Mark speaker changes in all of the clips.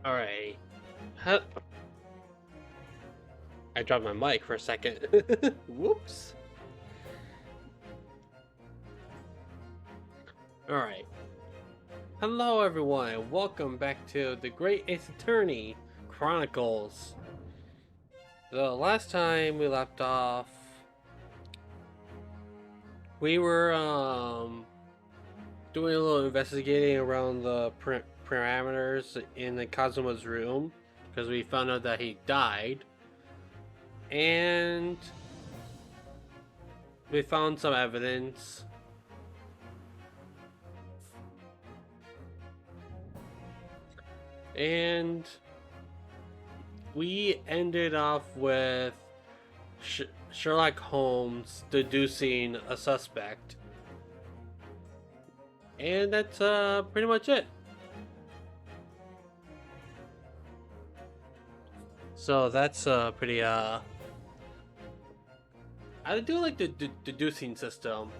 Speaker 1: Alright. Huh. I dropped my mic for a second. Whoops. Alright. Hello everyone, welcome back to the Great Ace Attorney Chronicles. The last time we left off, we were doing a little investigating around the parameters in the Kazuma's room because we found out that he died. And we found some evidence. And we ended off with Sherlock Holmes deducing a suspect. And that's pretty much it. So that's pretty I do like the deducing system.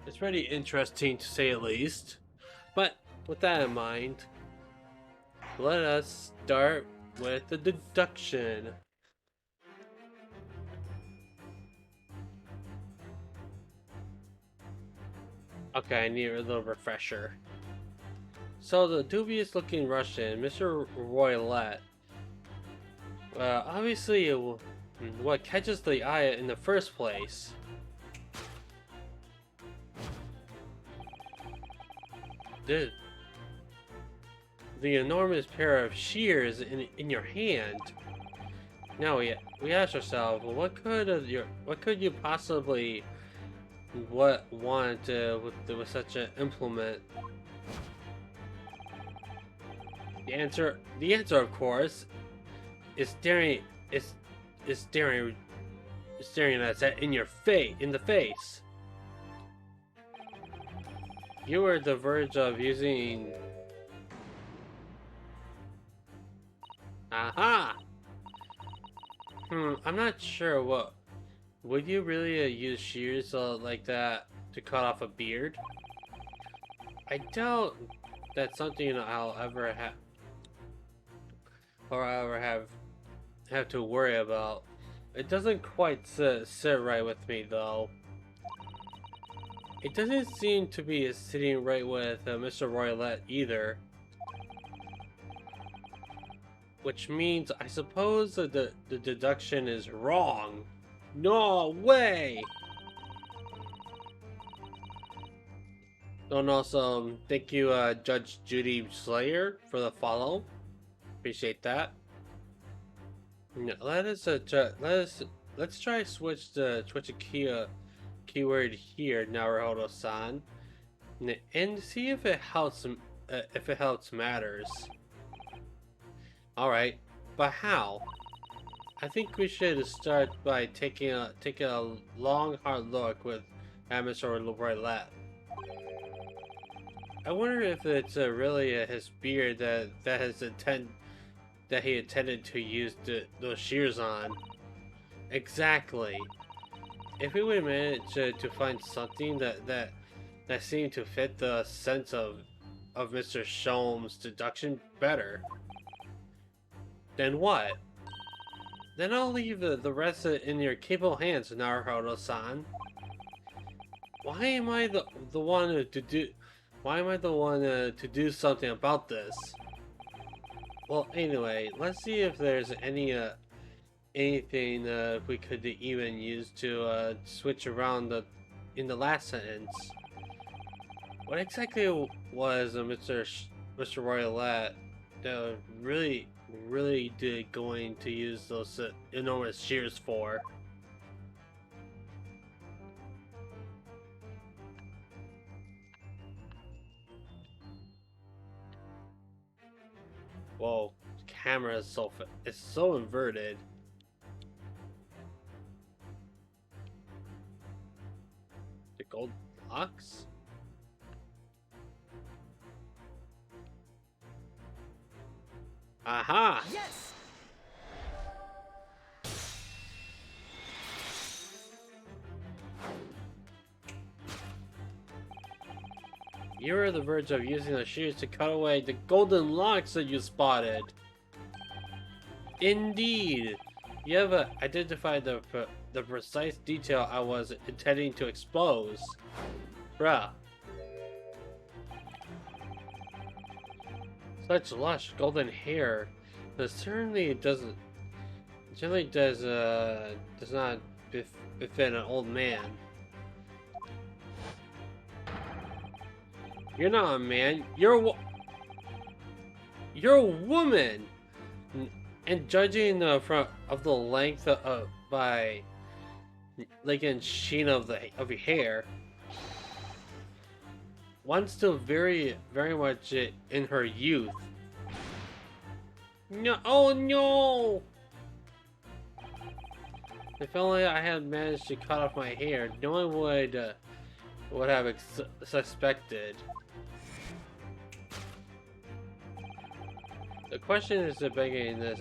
Speaker 1: It's pretty interesting to say the least. But with that in mind, let us start with the deduction. Okay, I need a little refresher. So the dubious looking Russian, Mr. Roylette, obviously what catches the eye in the first place. The enormous pair of shears in your hand. Now we ask ourselves, well, what could you possibly want with such an implement? The answer, of course, is staring at us in the face. You were at the verge of using. Aha! I'm not sure what. Would you really use shears like that to cut off a beard? I doubt that's something I'll ever have to worry about. It doesn't quite sit right with me though. It doesn't seem to be sitting right with Mr. Roylette either. Which means I suppose the deduction is wrong. No way! And also, thank you, Judge Judy Slayer, for the follow. Appreciate that. Let's try switch a keyword here, Naruhodo-san, and see if it helps matters. All right, but how? I think we should start by taking a long, hard look at Mr. Roylette. I wonder if it's really his beard that he intended to use those shears on. Exactly. If we would manage to find something that seemed to fit the sense of Mr. Sholmes' deduction better, then what? Then I'll leave the rest in your capable hands, Naruhodo-san. Why am I the one to do? Why am I the one to do something about this? Well, anyway, let's see if there's anything we could even use to switch around in the last sentence. What exactly was Mr. Roylette really going to use those enormous shears for? Whoa, the camera is so inverted. The gold blocks? Aha!
Speaker 2: Yes!
Speaker 1: You're on the verge of using the shears to cut away the golden locks that you spotted. Indeed. You have identified the precise detail I was intending to expose. Bruh. Such lush golden hair. This certainly does not befit an old man. You're not a man. You're a woman. And judging of the length by like in sheen of your hair, one's still very much in her youth. No, oh no! If only I had managed to cut off my hair, no one would have suspected. The question is begging this.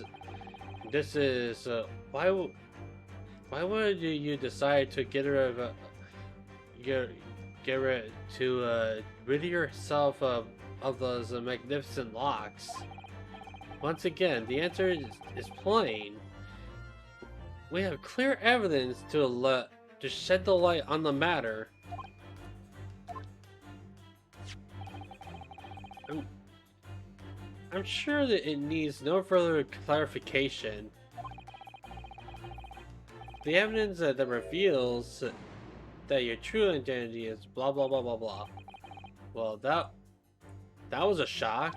Speaker 1: This is why would you decide to get rid rid yourself of those magnificent locks? Once again, the answer is plain. We have clear evidence to shed the light on the matter. I'm sure that it needs no further clarification. The evidence that reveals that your true identity is blah blah blah blah blah. Well, that was a shock.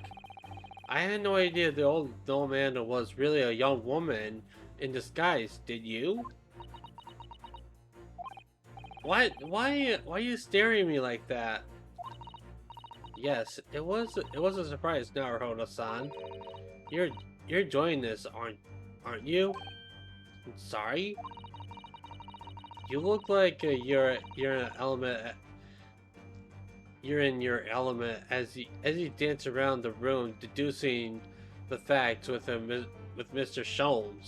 Speaker 1: I had no idea the old man was really a young woman in disguise. Did you? What? Why are you staring at me like that? Yes, it was a surprise, Naruhodo-san. You're enjoying this, aren't you? I'm sorry. You look like you're in an element. You're in your element as you dance around the room, deducing the facts with Mr. Sholmes.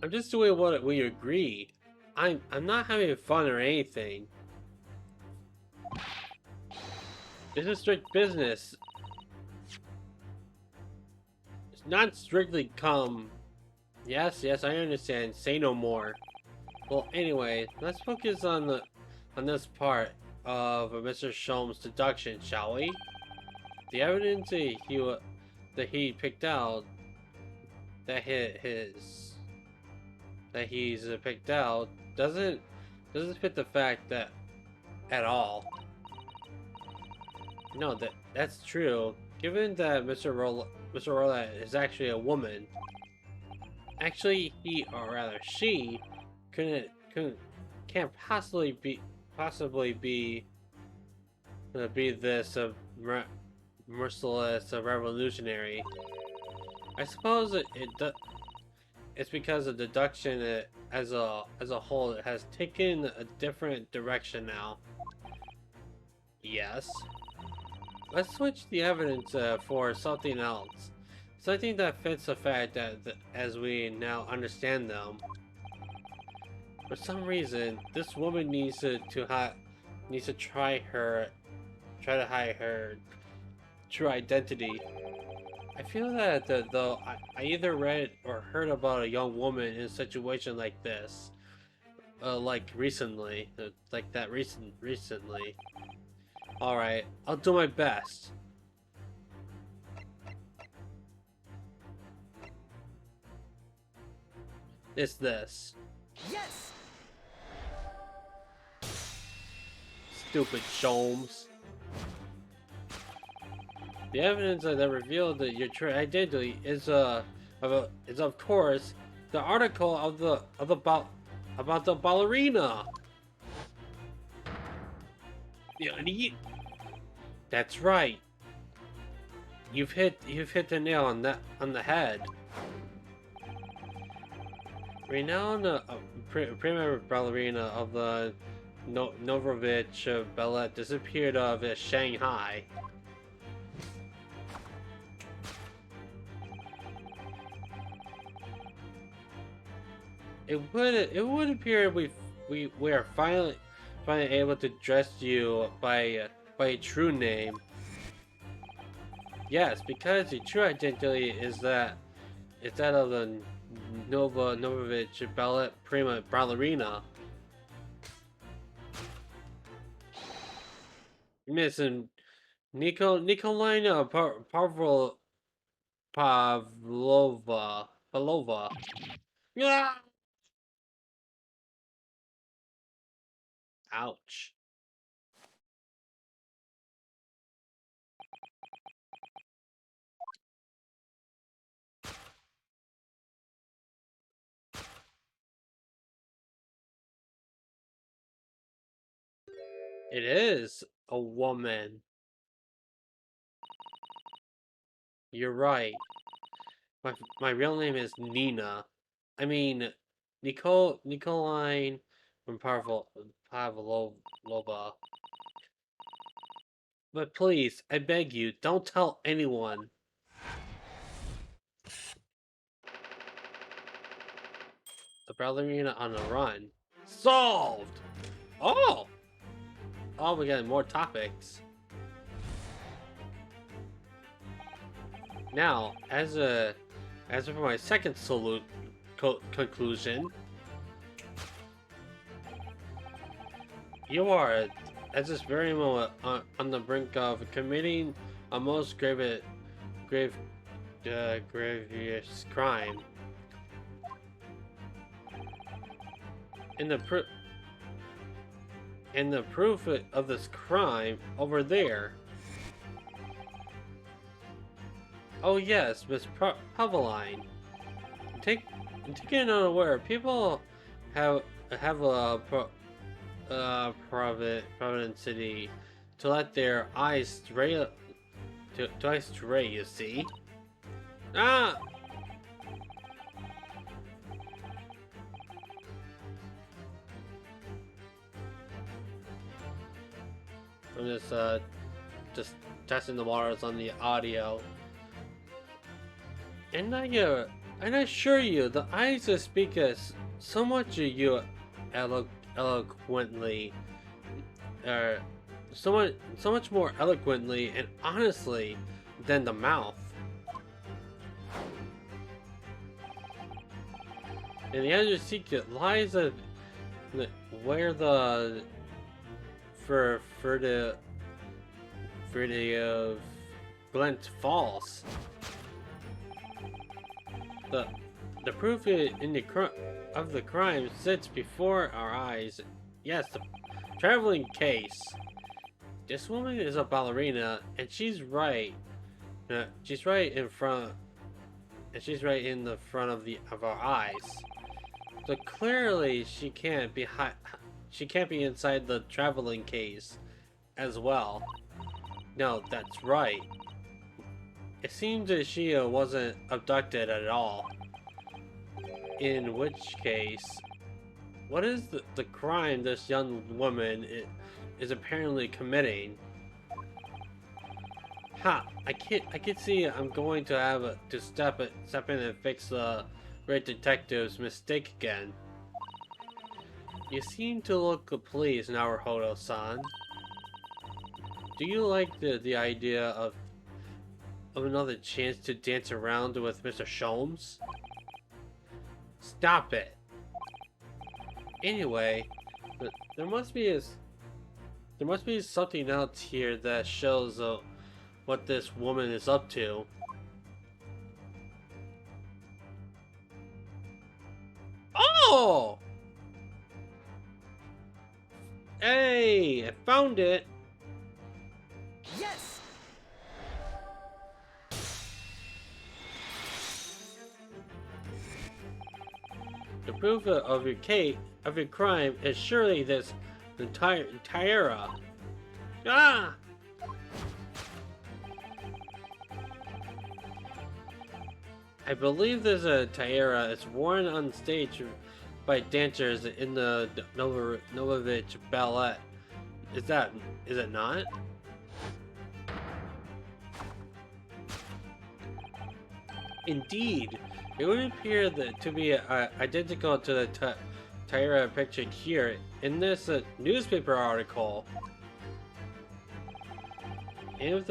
Speaker 1: I'm just doing what we agreed. I'm not having fun or anything. This is strict business. It's not strictly come. Yes, I understand. Say no more. Well, anyway, let's focus on this part of Mr. Sholmes' deduction, shall we? The evidence that he picked out, that he's picked out, doesn't fit the fact that at all. No, that's true. Given that Mr. Rolla is actually a woman, actually he, or rather she, can't possibly be this merciless revolutionary. I suppose it's because of deduction as a whole it has taken a different direction now. Yes. Let's switch the evidence for something else. Something that fits the fact that as we now understand them. For some reason, this woman needs to try to hide her true identity. I feel that though I either read or heard about a young woman in a situation like this, like recently, recently. All right, I'll do my best. It's this.
Speaker 2: Yes.
Speaker 1: Stupid Sholmes. The evidence that revealed that your true identity is of course the article about the ballerina. That's right. You've hit the nail on the head. Renowned prima ballerina of the Novrovich ballet disappeared of Shanghai. It would appear we are finally able to address you by a true name. Yes, because your true identity is that of the Novovich ballet prima ballerina. Miss Nikolina Pavlova. Yeah! Ouch. It is a woman. You're right. My real name is Nina. I mean, Nicoline from Pavlova. But please, I beg you, don't tell anyone. The ballerina on the run. Solved! Oh! Oh, we got more topics. Now, as for my second conclusion, you are at this very moment on the brink of committing a most grievous crime. And the proof of this crime over there. Oh yes, Miss Paveline. Taking unaware, people have a providence to let their eyes stray you see. Ah! I'm just testing the waters on the audio. And I assure you, the eyes that speak us so much of you eloquently, so much more eloquently and honestly than the mouth. And the other secret lies of where the for the glint falls. The proof in of the crime sits before our eyes. Yes, the traveling case. This woman is a ballerina, and she's right. She's right in front, and she's right in the front of our eyes. So clearly, she can't be inside the traveling case, as well. No, that's right. It seems that she wasn't abducted at all. In which case, what is the crime this young woman is apparently committing? Ha! I can see I'm going to have to step in and fix the great detective's mistake again. You seem to look pleased, Naruhodo-san. Do you like the idea of another chance to dance around with Mr. Sholmes? Stop it. Anyway, there must be something else here that shows what this woman is up to. Oh! Hey, I found it.
Speaker 2: Yes.
Speaker 1: The proof of your crime is surely this Tyra. Ah! I believe there's a Tyra. It's worn on stage by dancers in the Novovich ballet. Is it not? Indeed, it would appear to be identical to the Tyra pictured here in this newspaper article. And if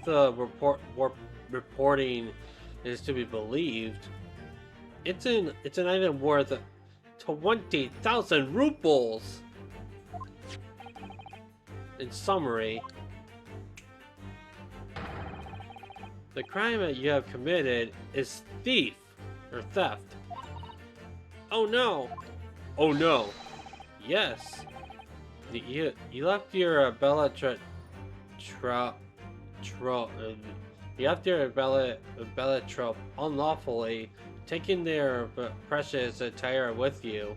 Speaker 1: the reporting is to be believed, it's an item worth 20,000 rubles. In summary, the crime that you have committed is theft. Oh no! Oh no! Yes, you left your you left your Bellatrop unlawfully, taking their precious attire with you.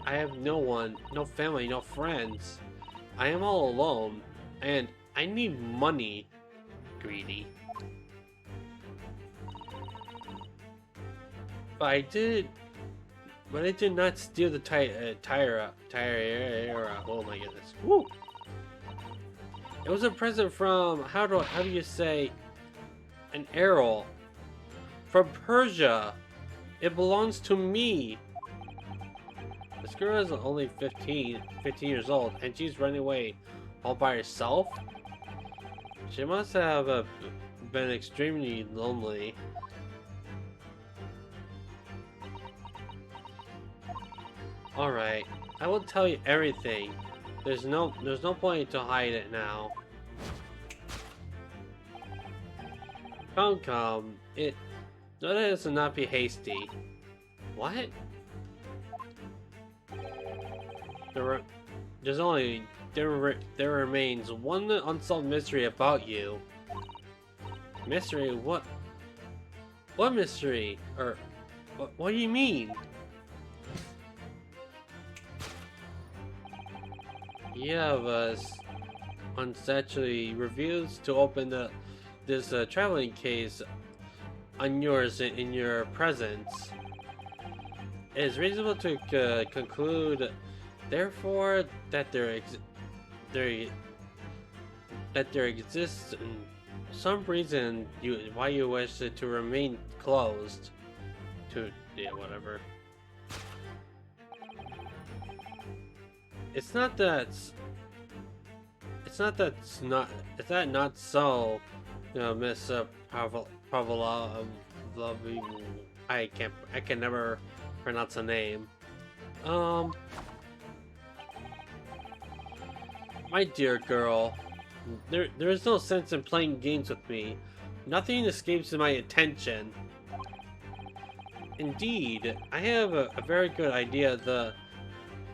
Speaker 1: I have no one, no family, no friends. I am all alone, and I need money. Greedy. But I did not steal the tire. Oh my goodness. Woo! It was a present from, how do you say, an arrow from Persia. It belongs to me. This girl is only 15 years old, and she's running away all by herself. She must have been extremely lonely. All right, I will tell you everything. There's no point to hide it now. Come. Let not be hasty. What? There remains one unsolved mystery about you. Mystery? What? What mystery? Or what do you mean? You have unsatisfactory reviews to open this traveling case on yours in your presence. It is reasonable to conclude, therefore, that there exists some reason why you wish it to remain closed. Whatever. Is that not so, Miss Pavlova? I can never pronounce a name. My dear girl, there is no sense in playing games with me. Nothing escapes my attention. Indeed, I have a very good idea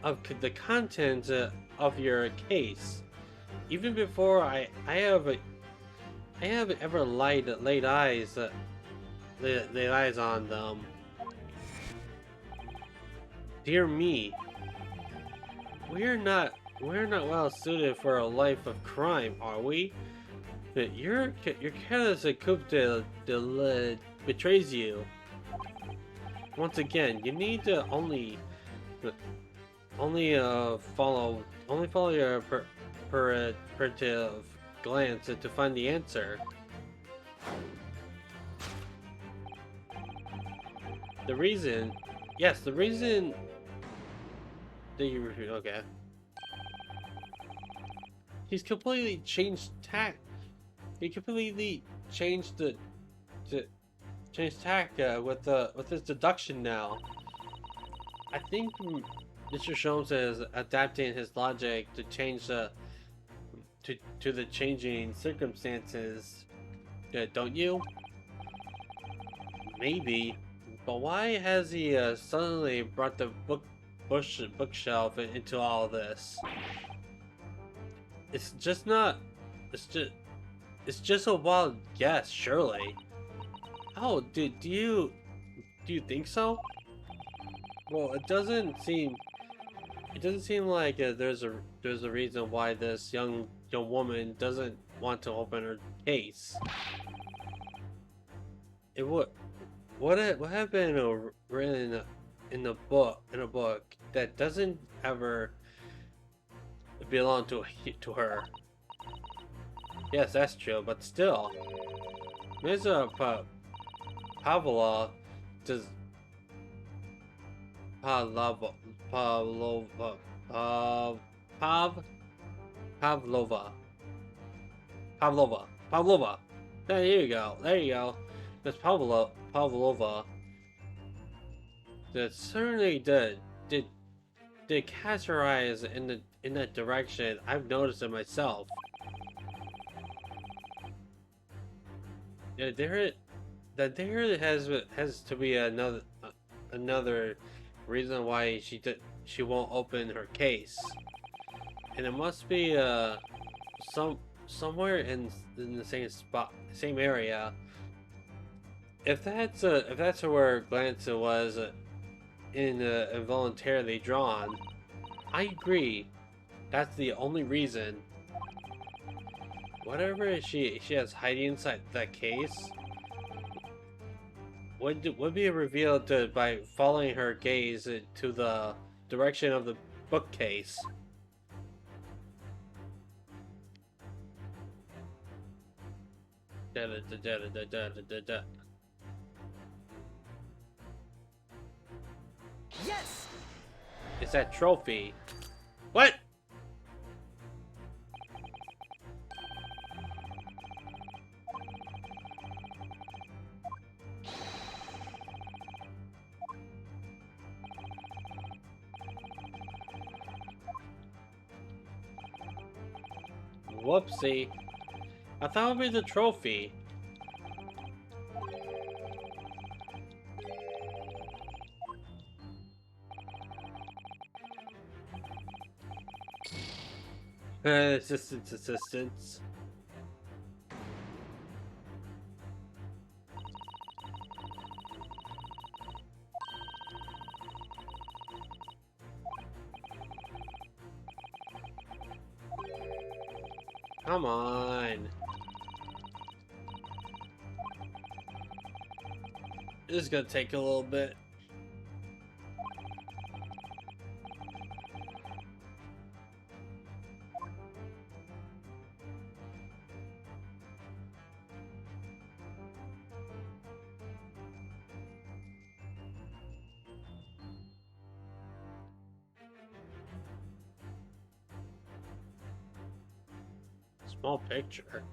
Speaker 1: of the content of your case. Even before I have ever laid eyes on them. Dear me, we're not well suited for a life of crime, are we? Your careless coup betrays you. Once again, you need to only follow your perceptive glance to find the answer. The reason that you okay. He's completely changed tack. He completely changed tack with his deduction now. I think Mr. Sholmes is adapting his logic to change to the changing circumstances. Don't you? Maybe, but why has he suddenly brought the bookshelf into all this? It's just a wild guess, surely. Oh, do you think so? Well, it doesn't seem like there's a reason why this young woman doesn't want to open her case. What have been written in a book that doesn't ever belong to her. Yes, that's true, but still, Ms. Pavlova does Pavlova Pavlova Pav Pavlova Pavlova. There you go. There you go. Miss Pavlova. That certainly did cast her eyes in that direction. I've noticed it myself. Yeah, there has to be another reason why she won't open her case, and it must be somewhere in the same spot, same area. If that's where glance was involuntarily drawn, I agree. That's the only reason. Whatever she has hiding inside that case would be revealed by following her gaze to the direction of the bookcase. Da, da, da, da, da, da, da, da.
Speaker 2: Yes!
Speaker 1: It's that trophy. What? Whoopsie. I thought it would be the trophy. Assistance. Come on. This is gonna take a little bit. Small picture.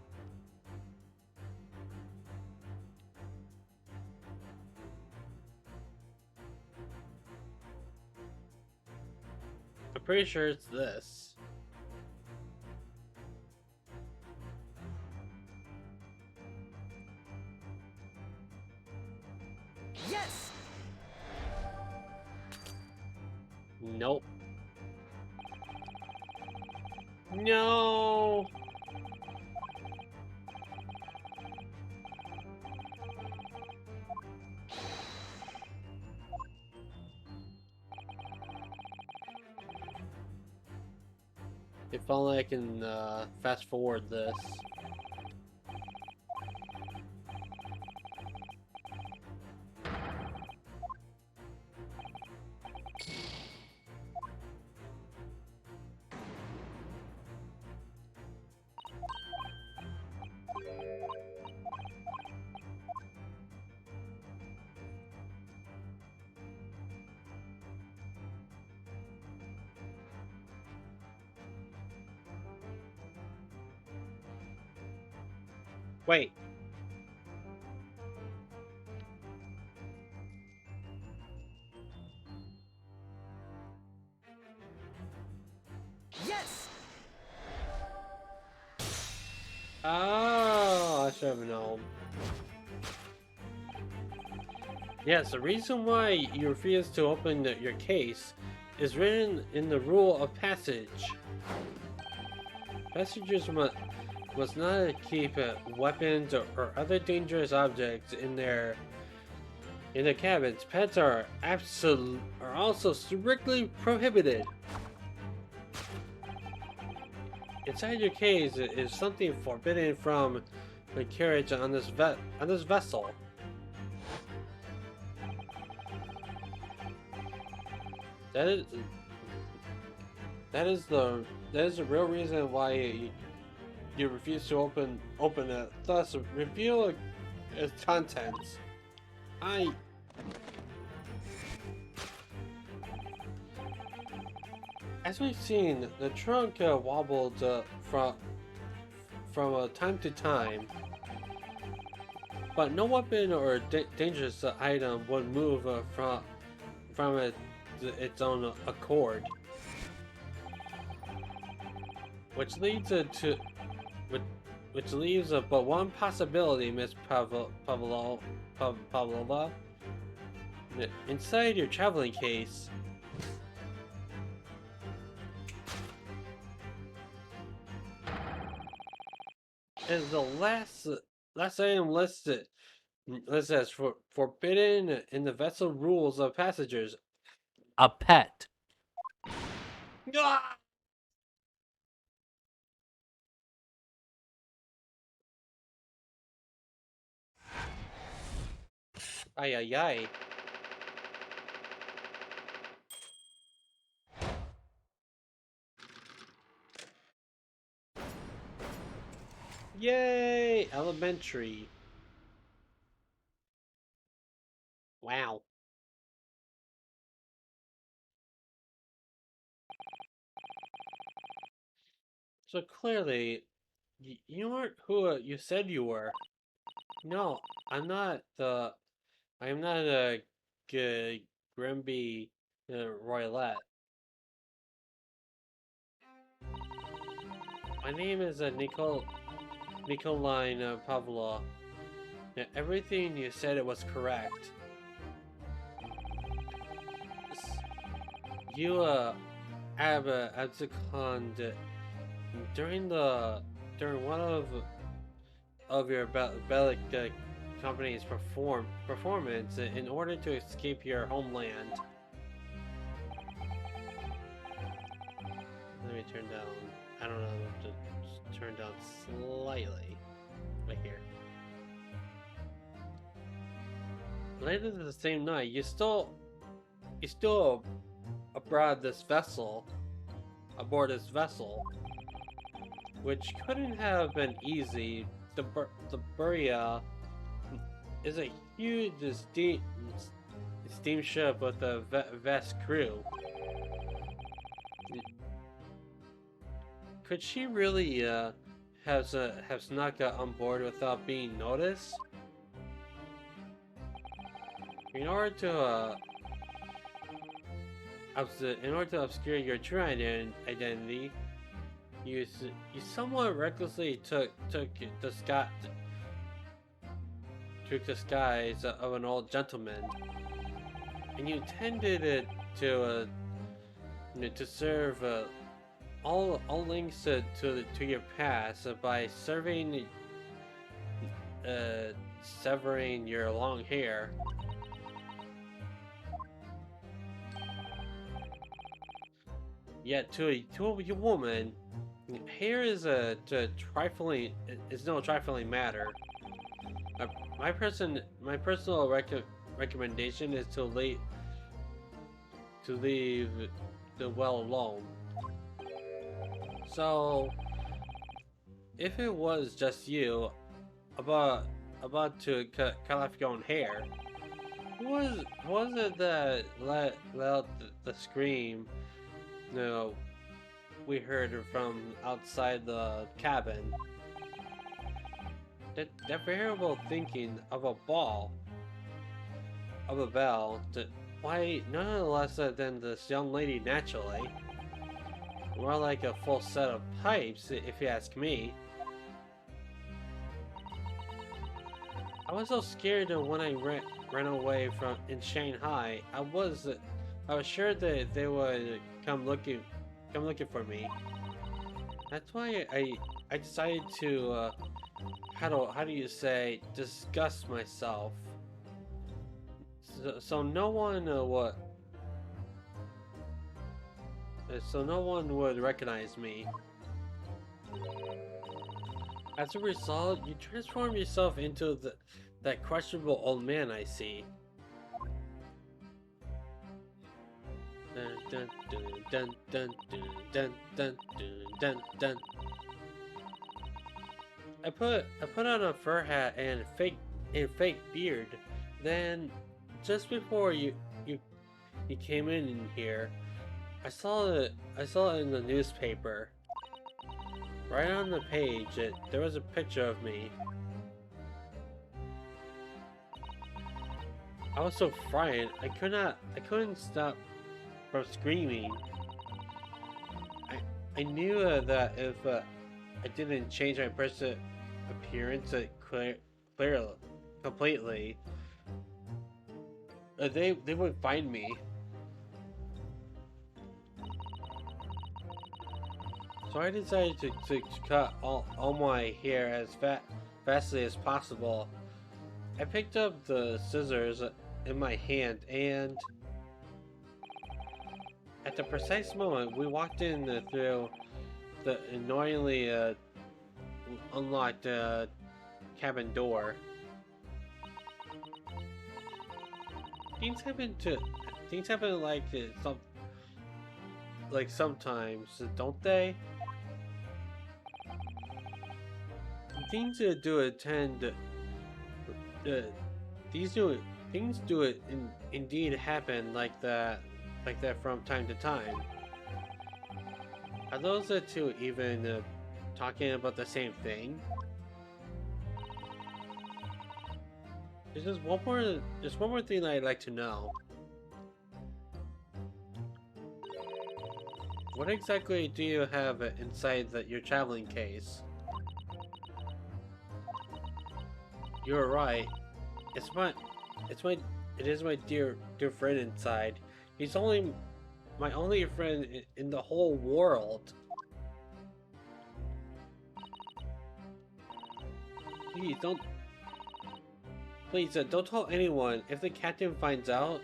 Speaker 1: I'm pretty sure it's this.
Speaker 2: Yes!
Speaker 1: Nope. No. If only I can fast forward this. Wait.
Speaker 2: Yes!
Speaker 1: Oh, I should have known. Yes, the reason why you refuse to open your case is written in the rule of passage. Passengers must not keep weapons or other dangerous objects in their cabins. Pets are also strictly prohibited. Inside your case is something forbidden from the carriage on this vessel. That is the real reason why you refuse to open it. Thus, reveal its contents. I. As we've seen, the trunk wobbled from time to time, but no weapon or dangerous item would move from its own accord, which leads to which, which leaves but one possibility, Miss Pavlova. Inside your traveling case is the last item listed. Listed as forbidden in the vessel rules of passengers. A pet. Ah! Ay ay ay. Yay! Elementary. Wow. So clearly, you aren't who you said you were. No, I'm not the. I am not a Grimby Roylette. My name is Nicoline Pavlov. Yeah, everything you said it was correct. You have absconded during one of your Bellic company's performance in order to escape your homeland. Let me turn down. I don't know. To turn down slightly. Right here. Later the same night, you still aboard this vessel, which couldn't have been easy. The Buria is a huge steamship with a vast crew. Could she really have snuck on board without being noticed? In order to obscure your true identity, you somewhat recklessly took the disguise of an old gentleman, and you intended it to serve all links to your past by severing your long hair. Yet to a woman, hair is no trifling matter. My personal recommendation is to leave the well alone. So, if it was just you about to cut off your own hair, who was it that let out the scream? No, we heard from outside the cabin. That variable thinking of a bell, why none less than this young lady naturally. More like a full set of pipes, if you ask me. I was so scared when I ran away from in Shanghai. I was sure that they would come looking for me. That's why I decided to how do you say, disgust myself. So no one would recognize me. As a result, you transform yourself into that questionable old man I see. Dun dun dun dun dun dun dun dun. I put on a fur hat and fake beard. Then, just before you you came in here, I saw it in the newspaper. Right on the page, there was a picture of me. I was so frightened, I couldn't stop from screaming. I knew that if I didn't change my person appearance clear completely, they would find me. So I decided to cut all my hair as fastly as possible. I picked up the scissors in my hand, and at the precise moment we walked in through the annoyingly unlocked cabin door. Things happen to things happen like sometimes, don't they? Things do attend. These do things do it indeed happen like that from time to time. Are those two even talking about the same thing? There's one more thing I'd like to know. What exactly do you have inside your traveling case? You're right. It's my, it is my dear friend inside. He's my only friend in the whole world. Please don't tell anyone. If the captain finds out,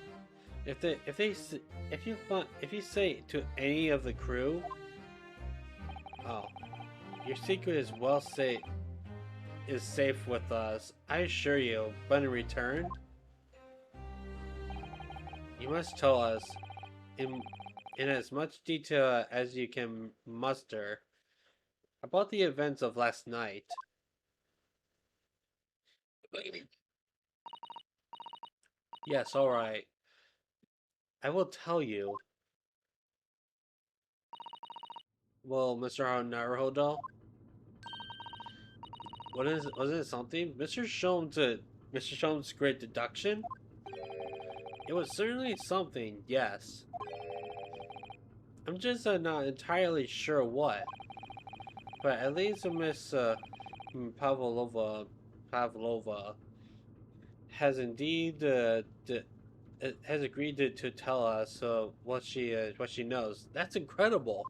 Speaker 1: if you say to any of the crew, oh, your secret is safe with us. I assure you. But in return, you must tell us in as much detail as you can muster about the events of last night. Yes, alright. I will tell you. Well, Mr. Naruhodo, wasn't it something? Mr. Sholmes' great deduction? It was certainly something, yes. I'm just not entirely sure what. But at least Miss Pavlova has indeed has agreed to tell us what she knows. That's incredible.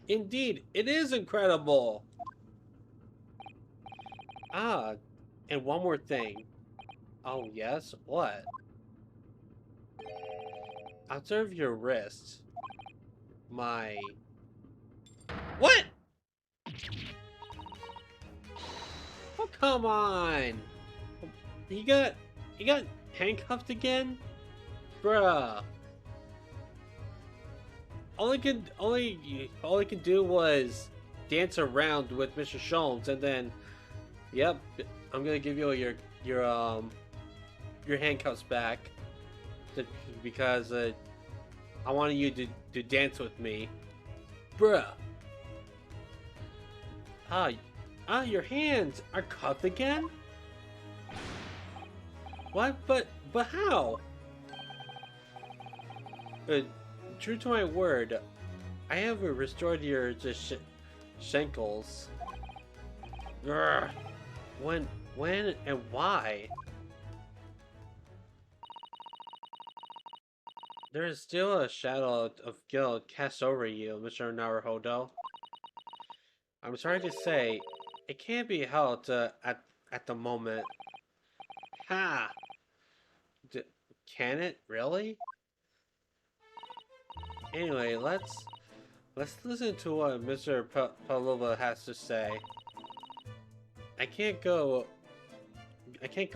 Speaker 1: Indeed, it is incredible. Ah, and one more thing. Oh yes, what? Observe your wrist. My... What? Oh, come on! He got handcuffed again? Bruh. All he could do was dance around with Mr. Sholmes, and then, yep, I'm gonna give you your handcuffs back, because I wanted you to dance with me, bruh. Your hands are cuffed again? What? But how? True to my word, I have restored your shankles. Grr. When, and why? There is still a shadow of guilt cast over you, Mr. Naruhodo. I'm sorry to say, it can't be helped at the moment. Ha! Can it really? Anyway, let's listen to what Mr. Pavlova has to say. I can't go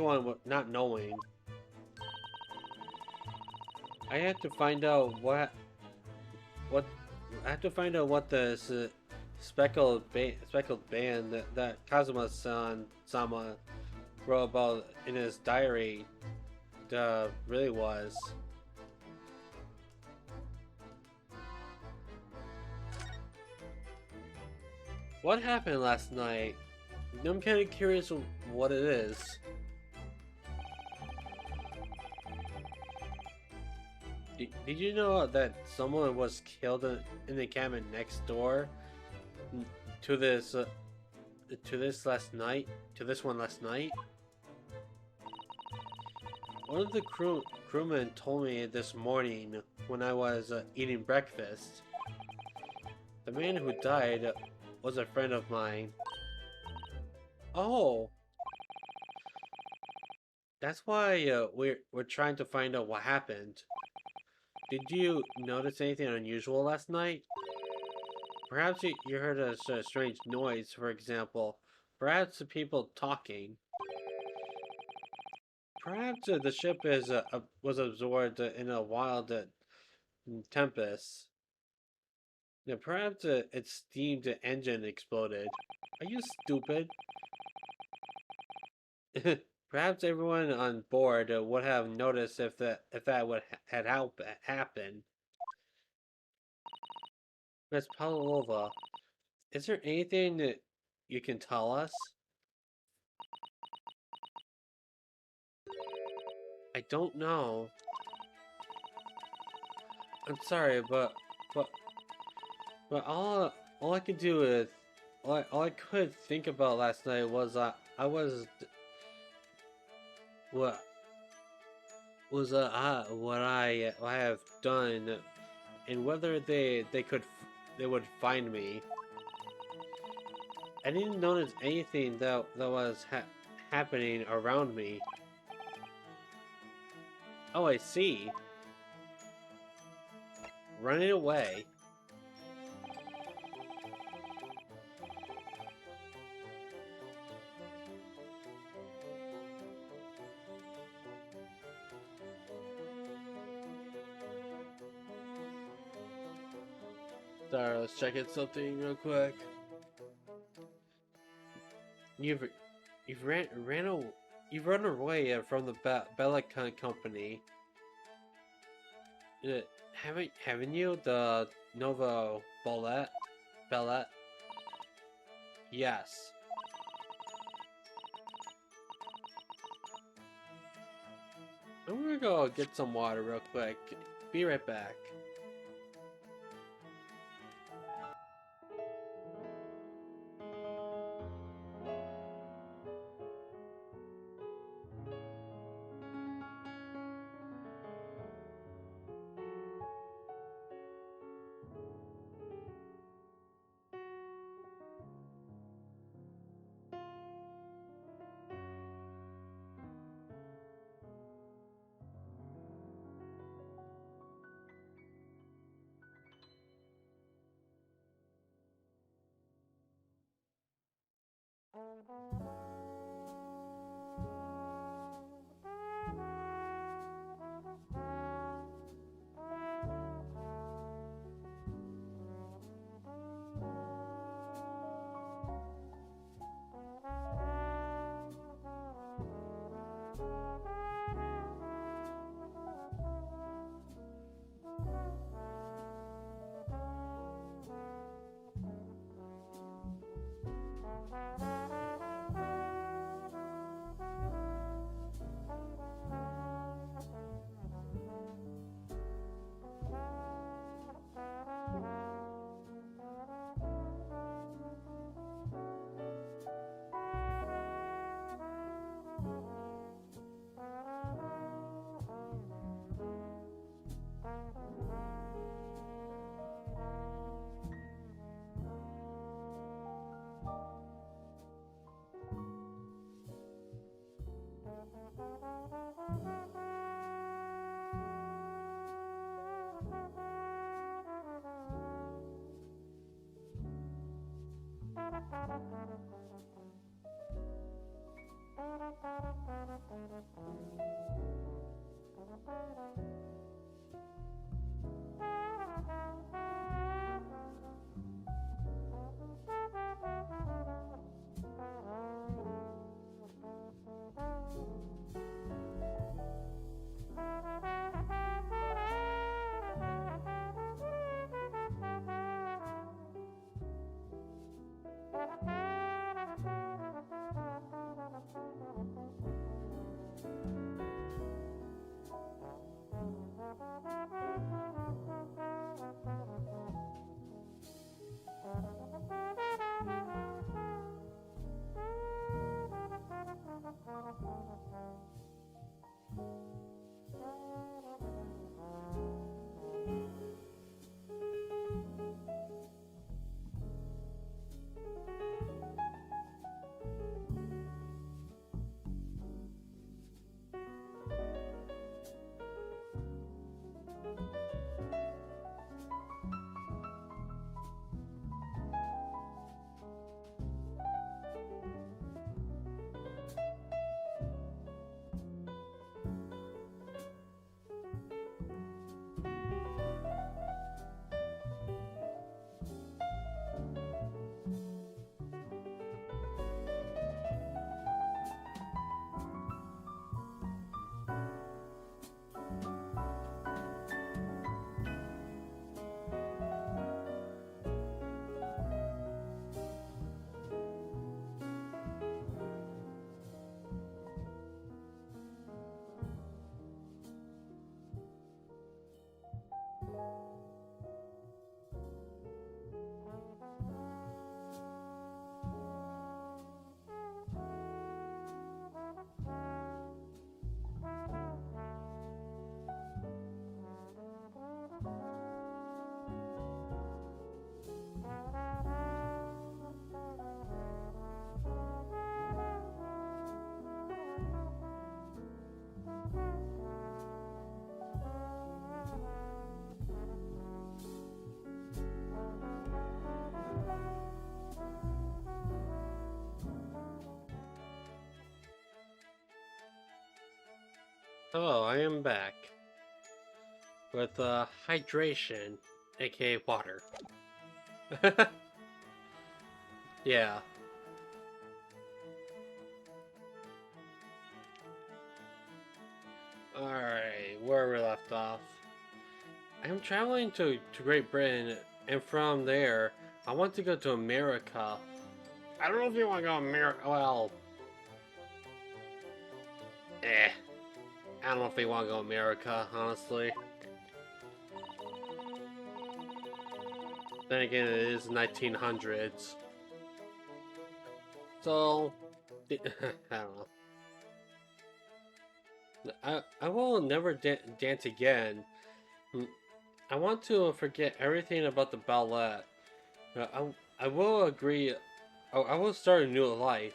Speaker 1: on with not knowing. I have to find out what I have to find out what this speckled band that Kazuma-san Sama wrote about in his diary really was. What happened last night? I'm kind of curious what it is. Did you know that someone was killed in the cabin next door to this to this last night? To this one last night? One of the crewmen told me this morning when I was eating breakfast. The man who died was a friend of mine. Oh, that's why we're trying to find out what happened. Did you notice anything unusual last night? Perhaps you heard a strange noise, for example. Perhaps the people talking. Perhaps the ship was absorbed in a wild tempest. Yeah, perhaps its steam engine exploded. Are you stupid? Perhaps everyone on board would have noticed if that would had happened. Miss Pavlova, is there anything that you can tell us? I don't know. I'm sorry, but but all I could do is all I could think about last night was I was what what I have done and whether they would find me. I didn't notice anything that was happening around me. Oh, I see. Running away. Sorry, let's check it something real quick. You've you've you've run away from the Bella Company. Uh, haven't you? The Nova Ballet? Yes. I'm gonna go get some water real quick. Be right back. Hello, I am back with hydration, aka water. Yeah. Alright, where we left off. I'm traveling to Great Britain, and from there, I want to go to America. I don't know if you want to go to America. Well, I don't know if they want to go to America, honestly. Then again, it is 1900s. So, I don't know. I will never dance again. I want to forget everything about the ballet. I will agree. I will start a new life.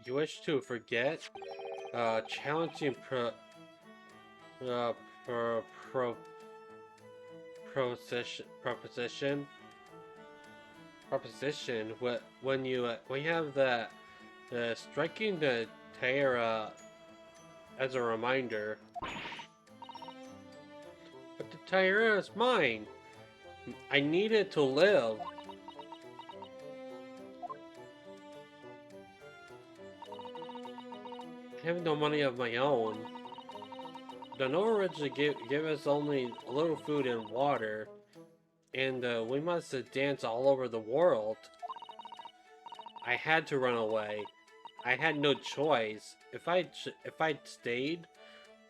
Speaker 1: You wish to forget? Challenging uh, pro, pro, proposition. When you have that striking the Terra as a reminder. But the Terra is mine. I need it to live. I have no money of my own. The Norwich give us only a little food and water, and we must dance all over the world. I had to run away. I had no choice. If I'd stayed,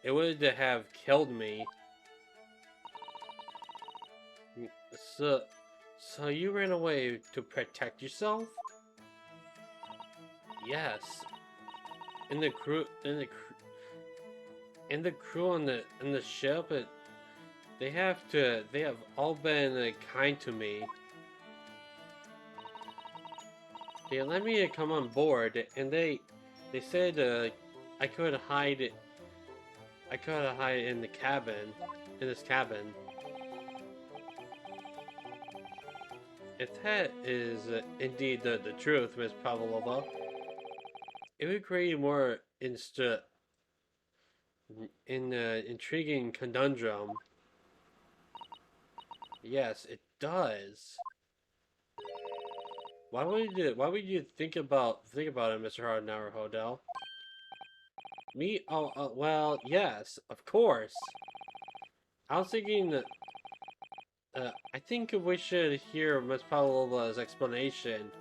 Speaker 1: it would have killed me. So you ran away to protect yourself? Yes. And the crew on the ship, they have all been kind to me. They let me come on board, and they said I could hide in the cabin, in this cabin. If that is indeed the truth, Miss Pavlova, it would create more in an intriguing conundrum. Yes, it does. Why would you think about it, Mr. Hardenauer Hodel? Me? Oh, well, yes, of course. I was thinking. I think we should hear Ms. Pavlova's explanation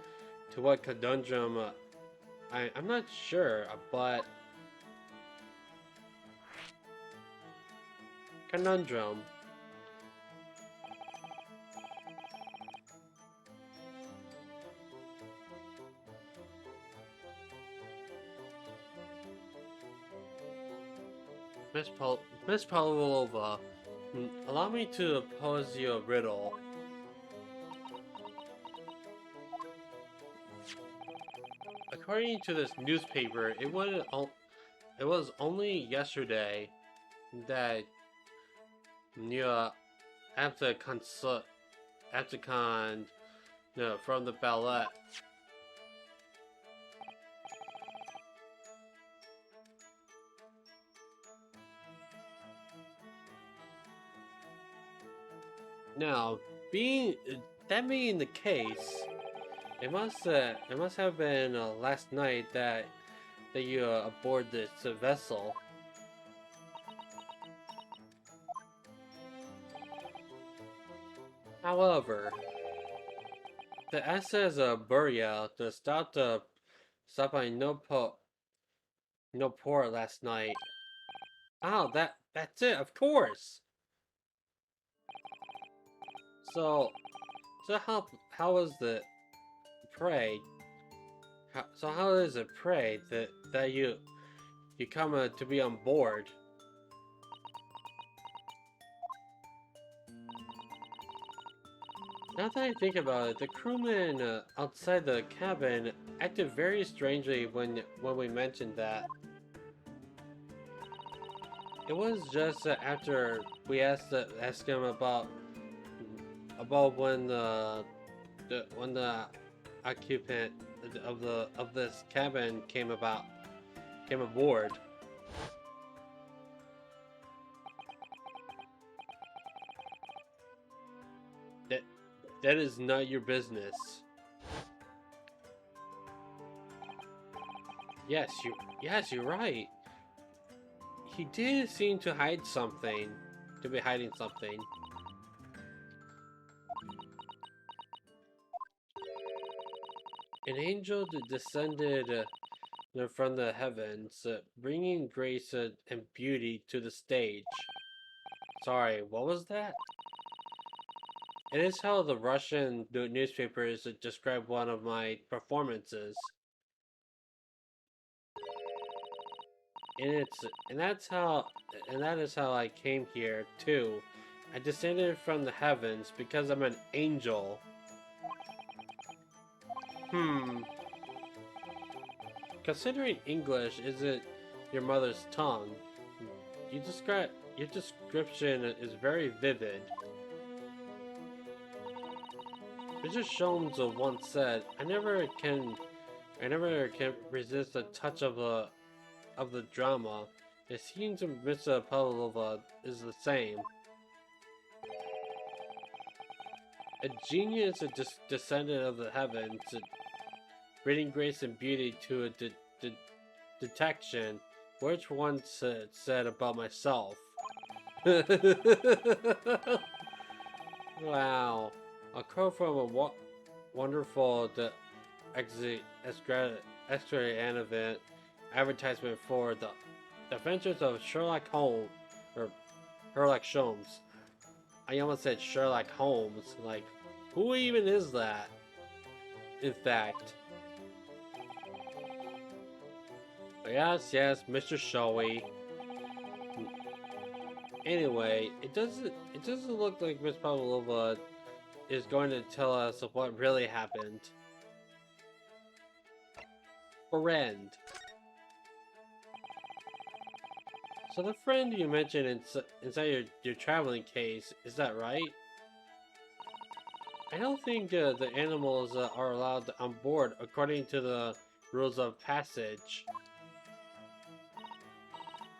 Speaker 1: to what conundrum. I'm not sure, but conundrum. Miss Pavlova, allow me to pose you a riddle. According to this newspaper, it was only yesterday that you have to consult have to con no from the ballet. Now, being that being the case, it must have been last night that you aboard this vessel. However, the SS Burial to stop by no port last night. Oh, that's it, of course. So so how was the pray? How is it pray that you come to be on board? Now that I think about it, the crewman outside the cabin acted very strangely when we mentioned that. It was just after we asked him about when the occupant of this cabin came aboard. That that is not your business. Yes, you're right. He did seem to hide something, to be hiding something. An angel descended from the heavens, bringing grace and beauty to the stage. Sorry, what was that? It is how the Russian newspapers describe one of my performances. And it's and that is how I came here too. I descended from the heavens because I'm an angel. Hmm. Considering English isn't your mother's tongue, your description is very vivid. Mr. Sholmes once said, I never can resist a touch of the drama. It seems Miss Pavlova is the same. A genius, descendant of the heavens, bringing grace and beauty to a detection, which once said about myself. Wow. A quote from a wonderful extra advertisement for the Adventures of Sherlock Holmes, or Herlock Sholmes. I almost said Sherlock Holmes. Like, who even is that? In fact. But yes, Mr. Showy. Anyway, it doesn't look like Miss Pavlova is going to tell us what really happened. Friend. So the friend you mentioned inside your traveling case, is that right? I don't think the animals are allowed on board according to the rules of passage.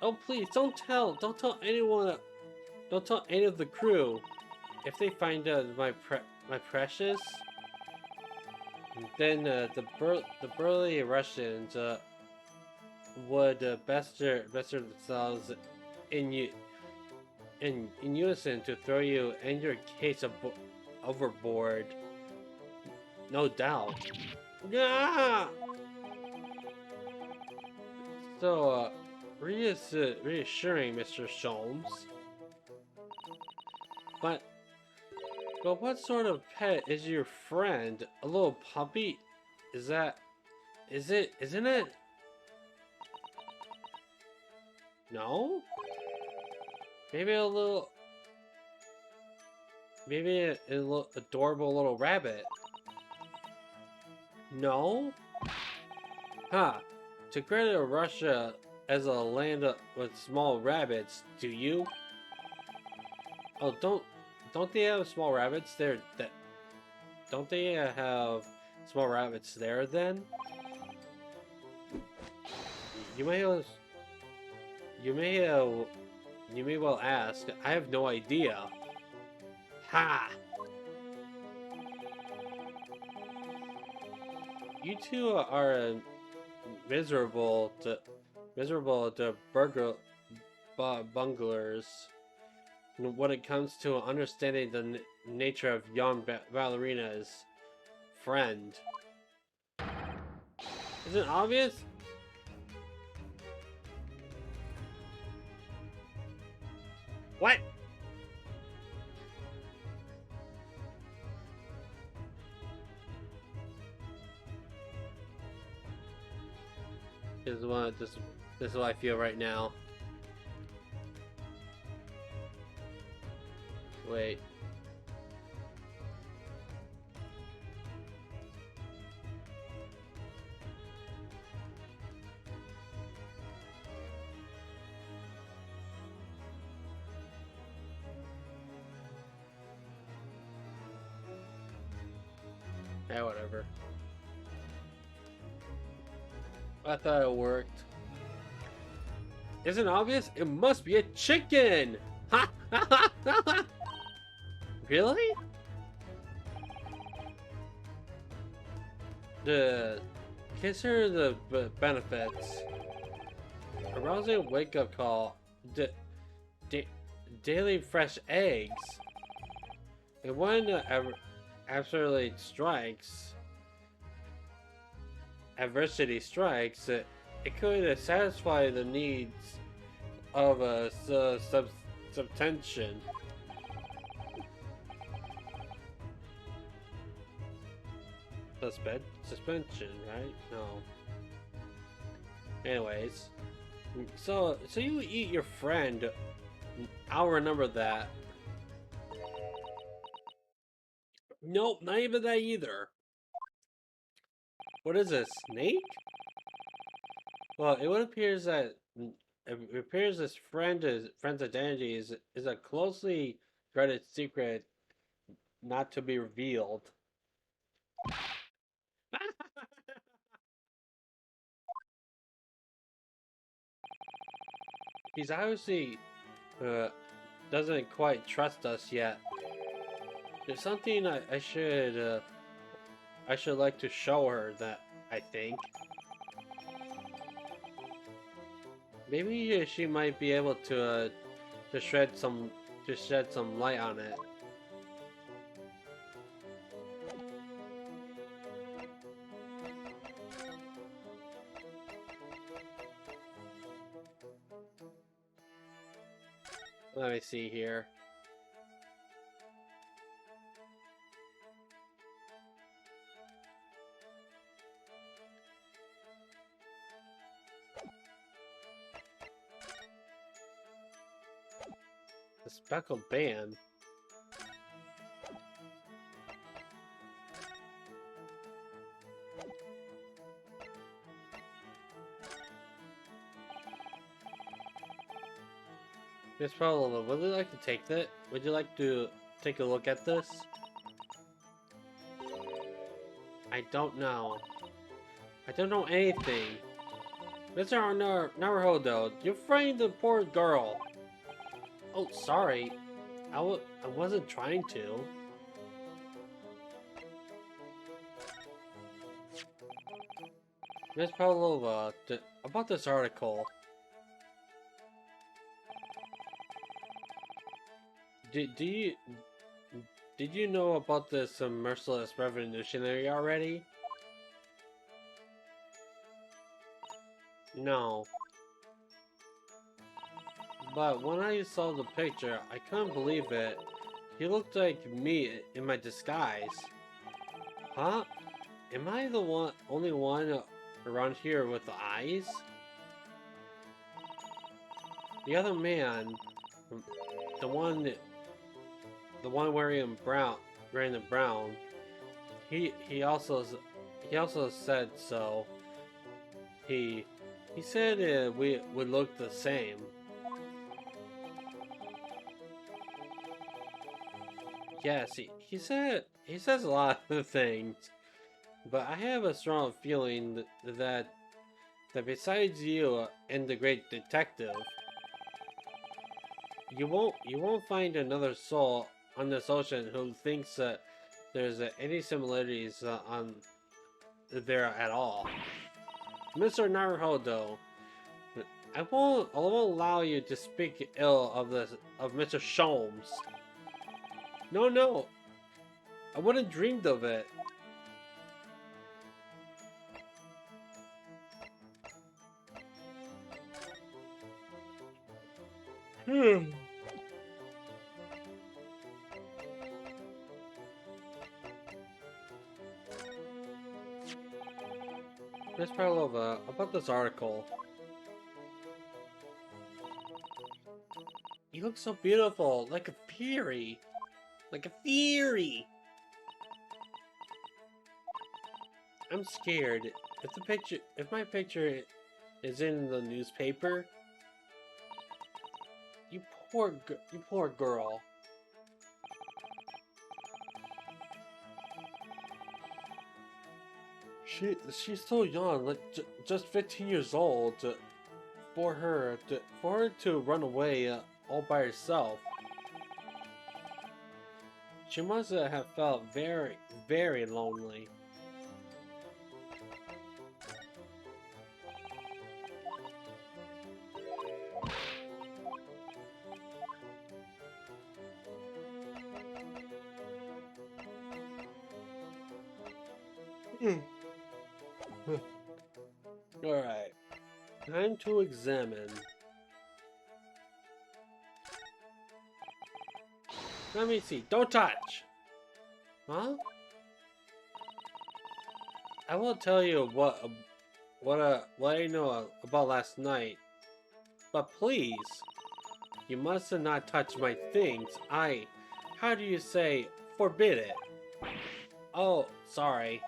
Speaker 1: Oh, please, don't tell anyone, don't tell any of the crew. If they find my precious, then the burly Russians would bestir themselves in you in unison to throw you and your case overboard. No doubt. Yeah. So, reassuring, Mr. Sholmes. But, but what sort of pet is your friend? A little puppy? Is that? Isn't it? No? Maybe a little. Maybe a little adorable little rabbit. No? Huh. To credit Russia as a land with small rabbits, do you? Oh, don't they have small rabbits there? Don't they have small rabbits there then? You may have, you may you may well ask. I have no idea. Ha! You two are miserable to bunglers when it comes to understanding the nature of young ballerina's friend. Isn't it obvious? What? This is what I feel right now. Wait. Yeah, whatever. I thought it worked. Isn't it obvious? It must be a chicken! Ha! Really? Consider the benefits. Arousing wake-up call. Daily fresh eggs. And when adversity strikes, it could satisfy the needs of a subtension. Suspension, right? No. Anyways, so you eat your friend. I'll remember that. Nope, not even that either. What is this, snake? Well, it would appears that it appears this friend's identity is a closely guarded secret, not to be revealed. He's obviously doesn't quite trust us yet. There's something I should like to show her, that I think. Maybe she might be able to shed some light on it. Let me see here. The speckled band. Miss Paula, would you like to take that? Would you like to take a look at this? I don't know. I don't know anything. Mr. Naruhodo, you framed the poor girl. Oh, sorry. I wasn't trying to. Miss Pavlova, about this article. Did you know about this merciless revolutionary already? No. But when I saw the picture, I couldn't believe it. He looked like me in my disguise. Huh? Am I the only one around here with the eyes? The other man, the one wearing the brown, he also said so. He said we would look the same. Yes, he says a lot of things, but I have a strong feeling that besides you and the great detective, you won't find another soul on this ocean who thinks that there's any similarities on there at all. Mr. Naruhodo, I won't allow you to speak ill of Mr. Sholmes. No, I wouldn't dreamed of it. Miss Parlova, about this article. You look so beautiful, like a fairy. Like a fairy. I'm scared. If my picture is in the newspaper, you poor girl. She's so young, like just 15 years old. For her to run away all by herself, she must have felt very lonely. Alright, time to examine. Let me see. Don't touch! Huh? I will tell you what I know about last night. But please, you must not touch my things. How do you say, forbid it? Oh, sorry.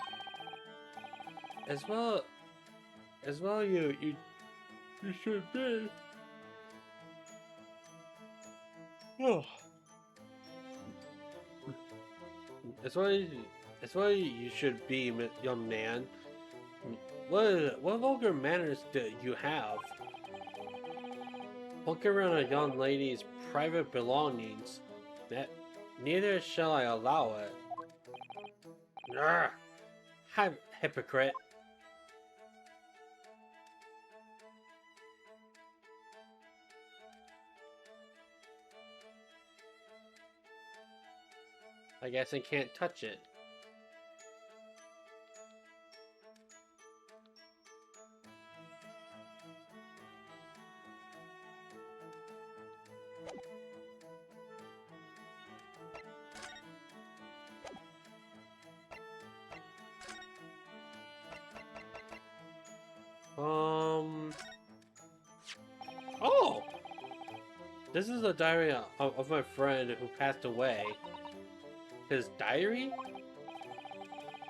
Speaker 1: As well, you should be. Oh. As well you should be, young man. What vulgar manners do you have? Poking around a young lady's private belongings. Neither shall I allow it. Hypocrite. I guess I can't touch it. Oh! This is a diary of my friend who passed away. His diary?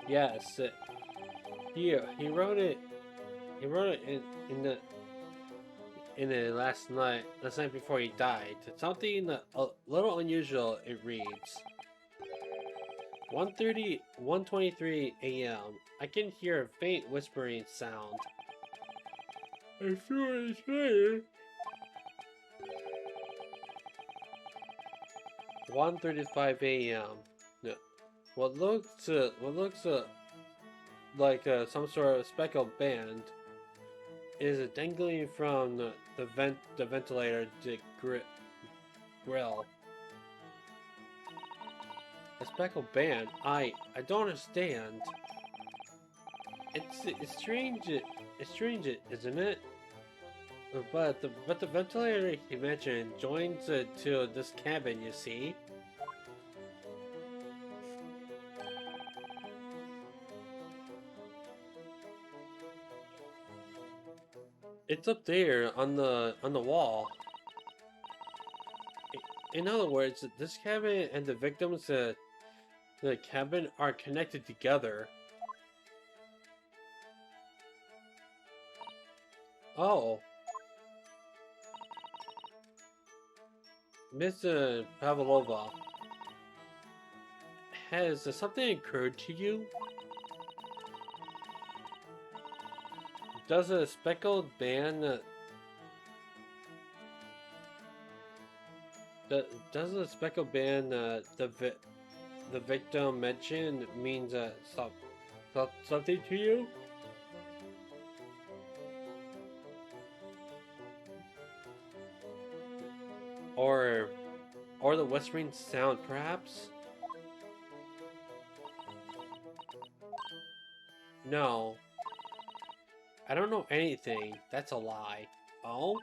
Speaker 1: Yes. He wrote it. He wrote it in the last night before he died. Something a little unusual. It reads: 1:23 a.m. I can hear a faint whispering sound. I see what you're saying. 1:35 a.m. No. What looks like some sort of speckled band is dangling from the ventilator grill. A speckled band? I don't understand. It's strange. It's strange, isn't it? But the ventilator he mentioned joins to this cabin. You see, it's up there on the wall. In other words, this cabin and the victims the cabin are connected together. Oh, Miss Pavlova, has something occurred to you? Does a speckled band does a speckled band the victim mentioned means something to you? Or the whispering sound, perhaps? No, I don't know anything. That's a lie. Oh?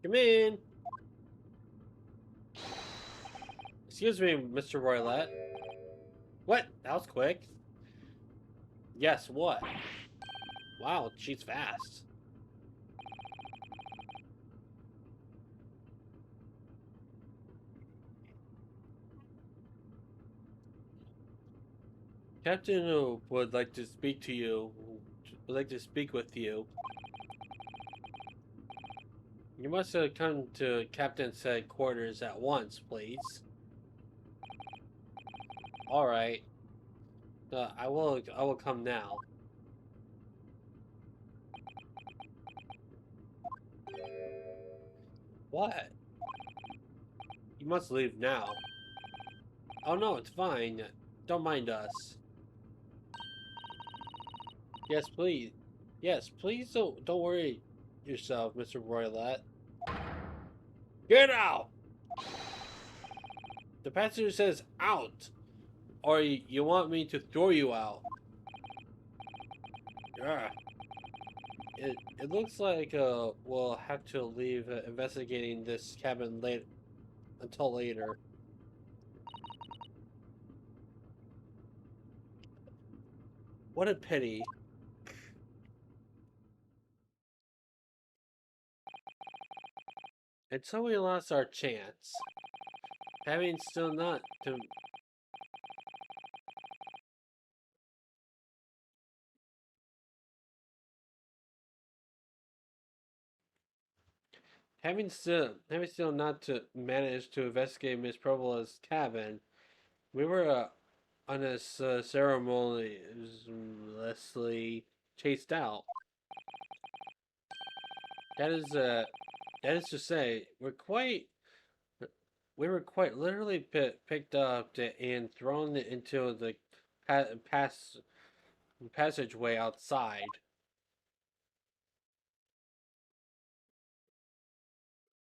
Speaker 1: Come in. Excuse me, Mr. Roylette. What? That was quick. Yes, what? Wow, she's fast. Captain would like to speak to you. Would like to speak with you. You must have come to Captain's headquarters at once, please. All right. I will come now. What? You must leave now. Oh no, it's fine. Don't mind us. Yes, please. Yes, please don't worry yourself, Mr. Roylette. Get out! The passenger says out, or you want me to throw you out. Yeah. It looks like we'll have to leave investigating this cabin late until later. What a pity. And so we lost our chance. Having still not to having still not to manage to investigate Miss Provola's cabin, we were unceremoniously chased out. That is that is to say, we were quite literally picked up and thrown into the pass passageway outside.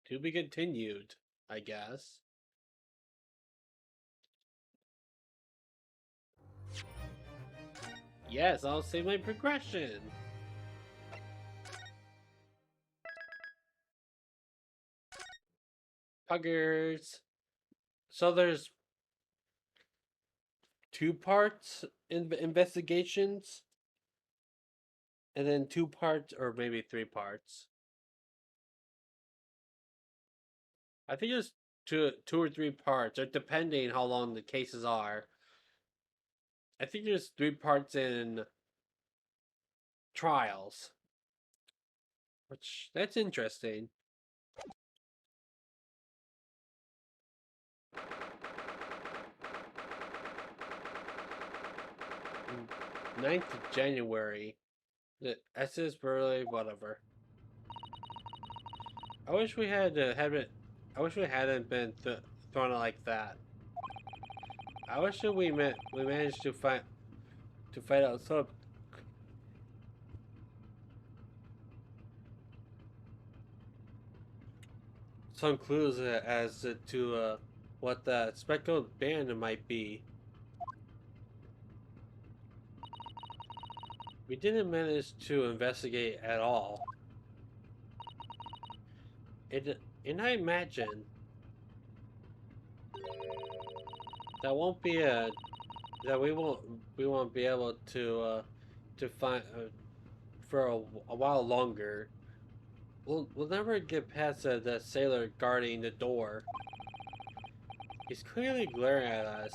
Speaker 1: To be continued, I guess. Yes, I'll save my progression. Puggers. So there's two parts in investigations, and then two parts, or maybe three parts. I think there's two or three parts, or depending how long the cases are. I think there's three parts in trials, which that's interesting. 9th of January. The SS Burley, whatever. I wish we had been. I wish we hadn't been thrown out like that. I wish that we managed to find out some clues as to what the speckled band might be. We didn't manage to investigate at all. And I imagine that won't be a that we won't be able to find for a while longer. We'll never get past the sailor guarding the door. He's clearly glaring at us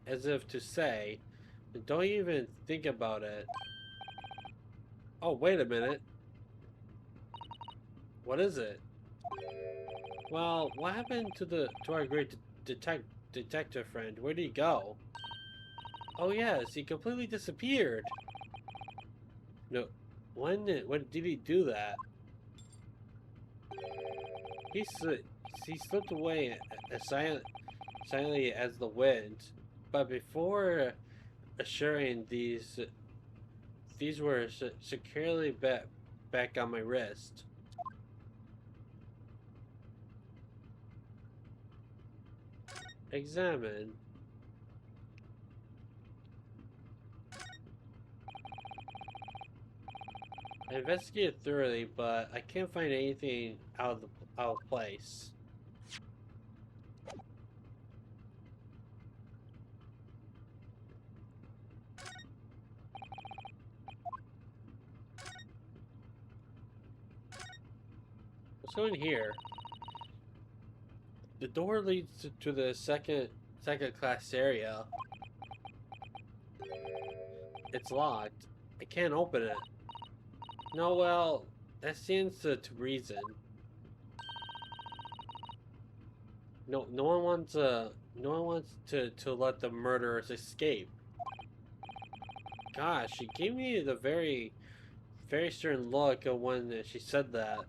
Speaker 1: as if to say, "Don't even think about it." Oh, wait a minute. What is it? Well, what happened to our great detective friend? Where did he go? Oh yes, he completely disappeared. No, when did he do that? He sli- he slipped away as silently as the wind, but before assuring these were securely back on my wrist. Examine. I investigated thoroughly, but I can't find anything out of place. What's going here? The door leads to the second class area. It's locked. I can't open it. No, well, that stands to reason. No one wants to let the murderers escape. Gosh, she gave me the very stern look when she said that.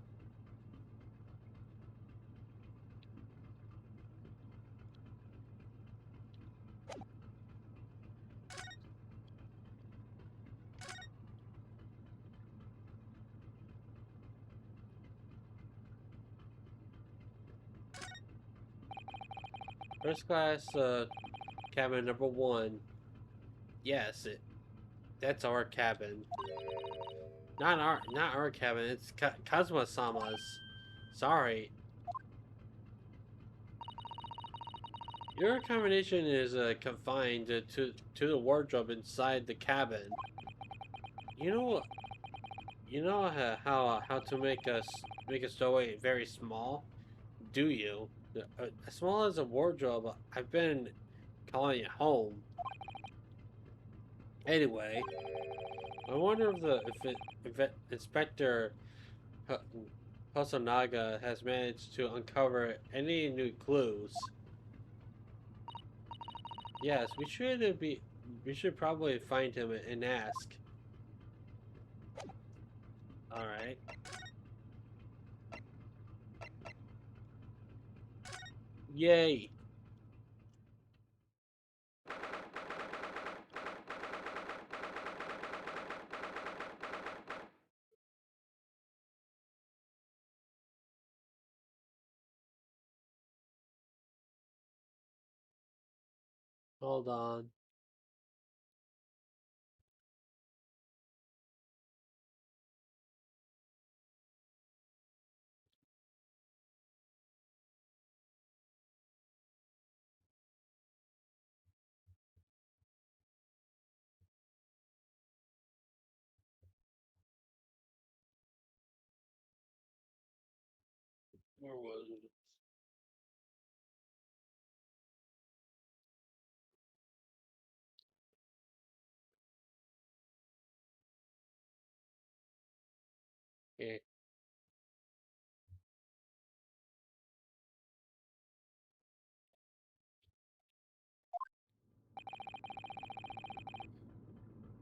Speaker 1: First class cabin number one. Yes, that's our cabin. Not our cabin. It's Kazuma-sama's. Sorry. Your accommodation is confined to the wardrobe inside the cabin. You know you know how to make a stowaway very small, do you? As small as a wardrobe. I've been calling it home. Anyway, I wonder if Inspector Hosonaga has managed to uncover any new clues. Yes, we should probably find him and ask. All right. Yay. Hold on. Where was it? Okay.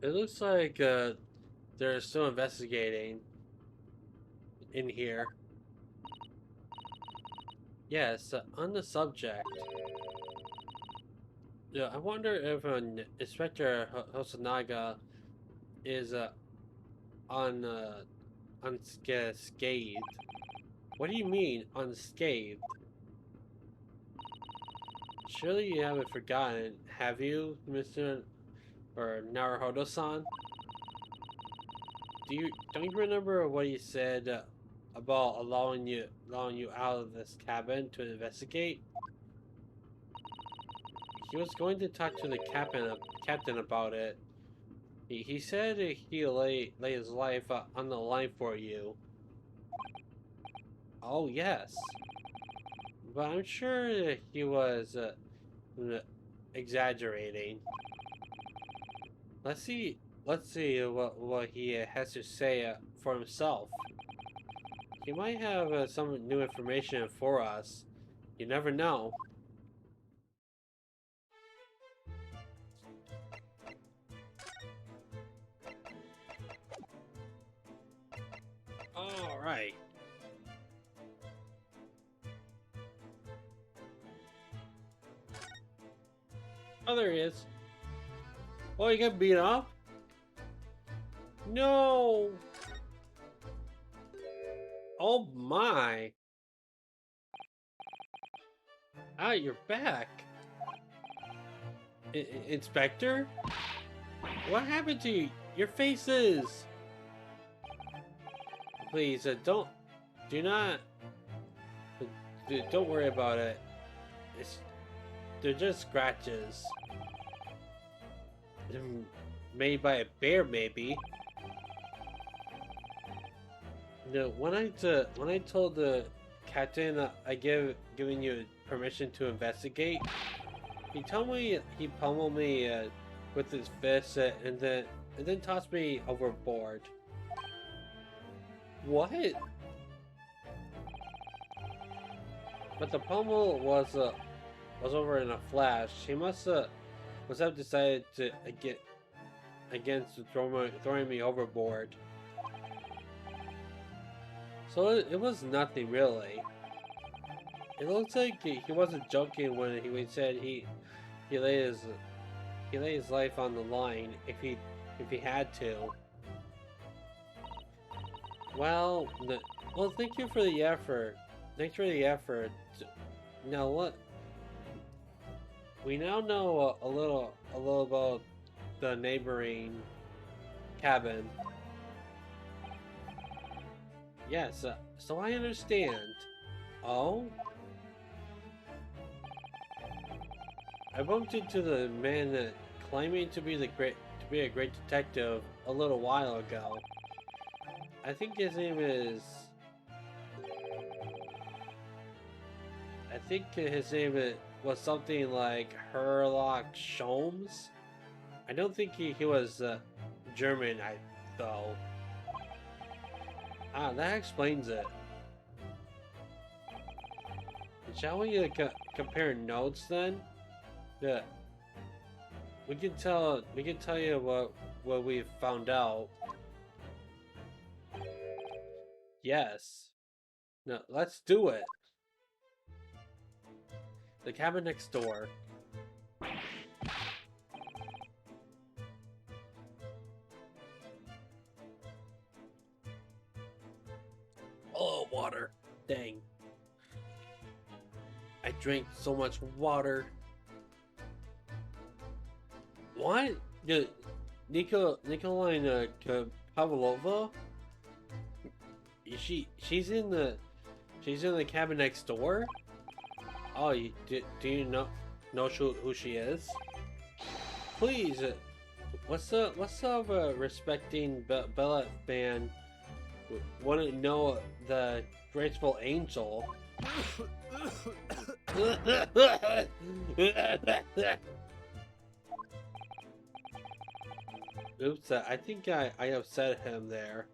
Speaker 1: It looks like they're still investigating in here. Yes, on the subject. Yeah, I wonder if Inspector Hosonaga is on unscathed. What do you mean unscathed? Surely you haven't forgotten, have you, Mr. or Naruhodo-san? Don't you remember what he said about allowing you out of this cabin to investigate? He was going to talk to the captain about it. He said he lay his life on the line for you. Oh yes, but I'm sure he was exaggerating. Let's see. Let's see what he has to say for himself. He might have some new information for us. You never know. All right. Oh, there he is. Oh, you got beat up? No. Oh my. Ah, you're back. Inspector? What happened to you? Your face is. Please, do not, don't worry about it. It's, they're just scratches. Made by a bear, maybe. No, when I told the captain I giving you permission to investigate, he told me he pummeled me with his fist and then tossed me overboard. What? But the pummel was over in a flash. He must have decided to against throwing me overboard. So it was nothing really. It looks like he wasn't joking when he said he lay his life on the line if he had to. Well, thank you for the effort. Thanks for the effort. Now what? We now know a little about the neighboring cabin. Yes, so I understand. Oh? I bumped into the man claiming to be a great detective a little while ago. I think his name was something like Herlock Sholmes. I don't think he was German, though. Ah, that explains it. Shall we compare notes then? Yeah. We can tell you what we found out. Yes. No, let's do it. The cabin next door. Oh, water. Dang. I drank so much water. What? Yeah, Nikolina Pavlova? She's in the cabin next door? Oh, do you know who she is? Please, what's up respecting Bella fan wouldn't know the graceful angel? Oops, I think I upset him there.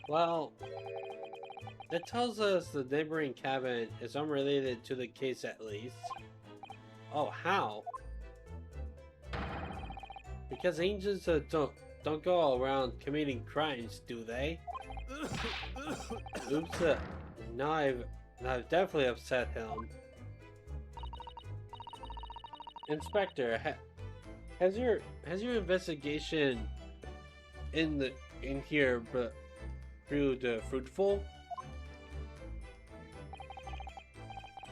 Speaker 1: Well, it tells us the neighboring cabin is unrelated to the case at least. Oh, how? Because angels don't go around committing crimes, do they? Oops. Now I've definitely upset him. Inspector, has your investigation in here proved fruitful?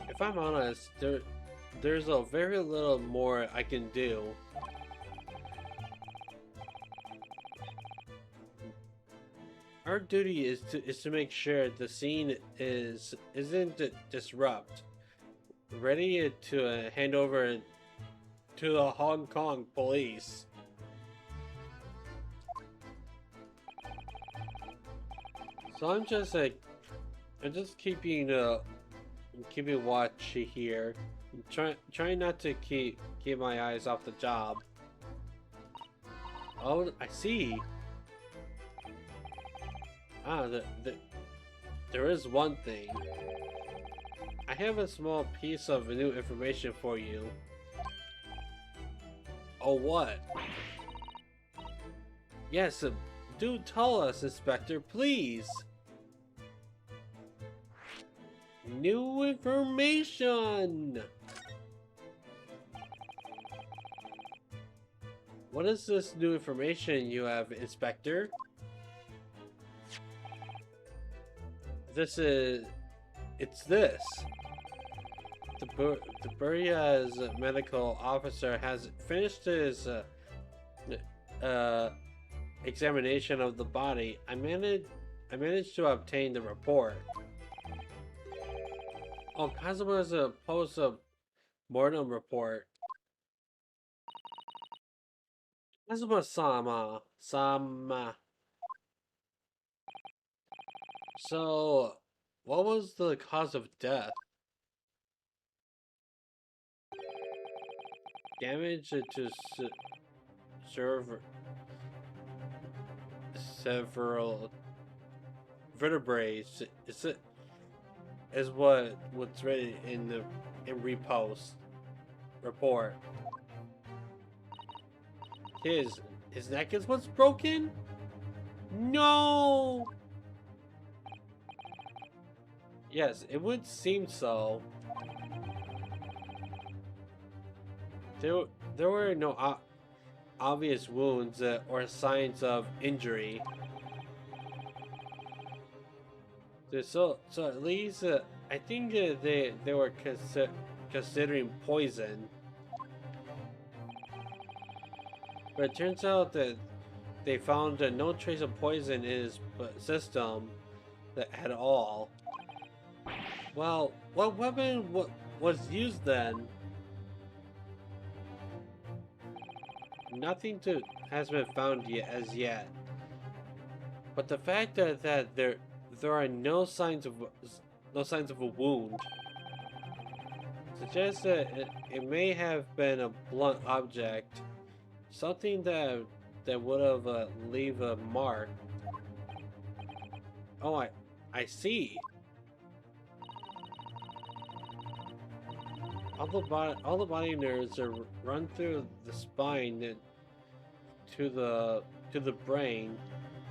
Speaker 1: If I'm honest, there's a very little more I can do. Our duty is to make sure the scene isn't disrupt. Ready to hand over to the Hong Kong police. So I'm just keeping watch here. Trying not to keep my eyes off the job. Oh, I see. Ah, there is one thing. I have a small piece of new information for you. Oh, what? Yes, do tell us, Inspector, please. New information! What is this new information you have, Inspector? It's this. The Buria's medical officer has finished his examination of the body. I managed to obtain the report. Oh, Kazuma's post-mortem report. Kazuma-sama. So, what was the cause of death? Damage to several vertebrae is what's written in repost report. His neck is what's broken? No. Yes, it would seem so. There were no obvious wounds or signs of injury. So at least I think they were considering poison. But it turns out that they found no trace of poison in his system at all. Well, what weapon was used then? Nothing has been found as yet. But the fact that there are no signs of a wound suggests that it may have been a blunt object, something that would have leave a mark. Oh, I see. All the body nerves are run through the spine to the brain.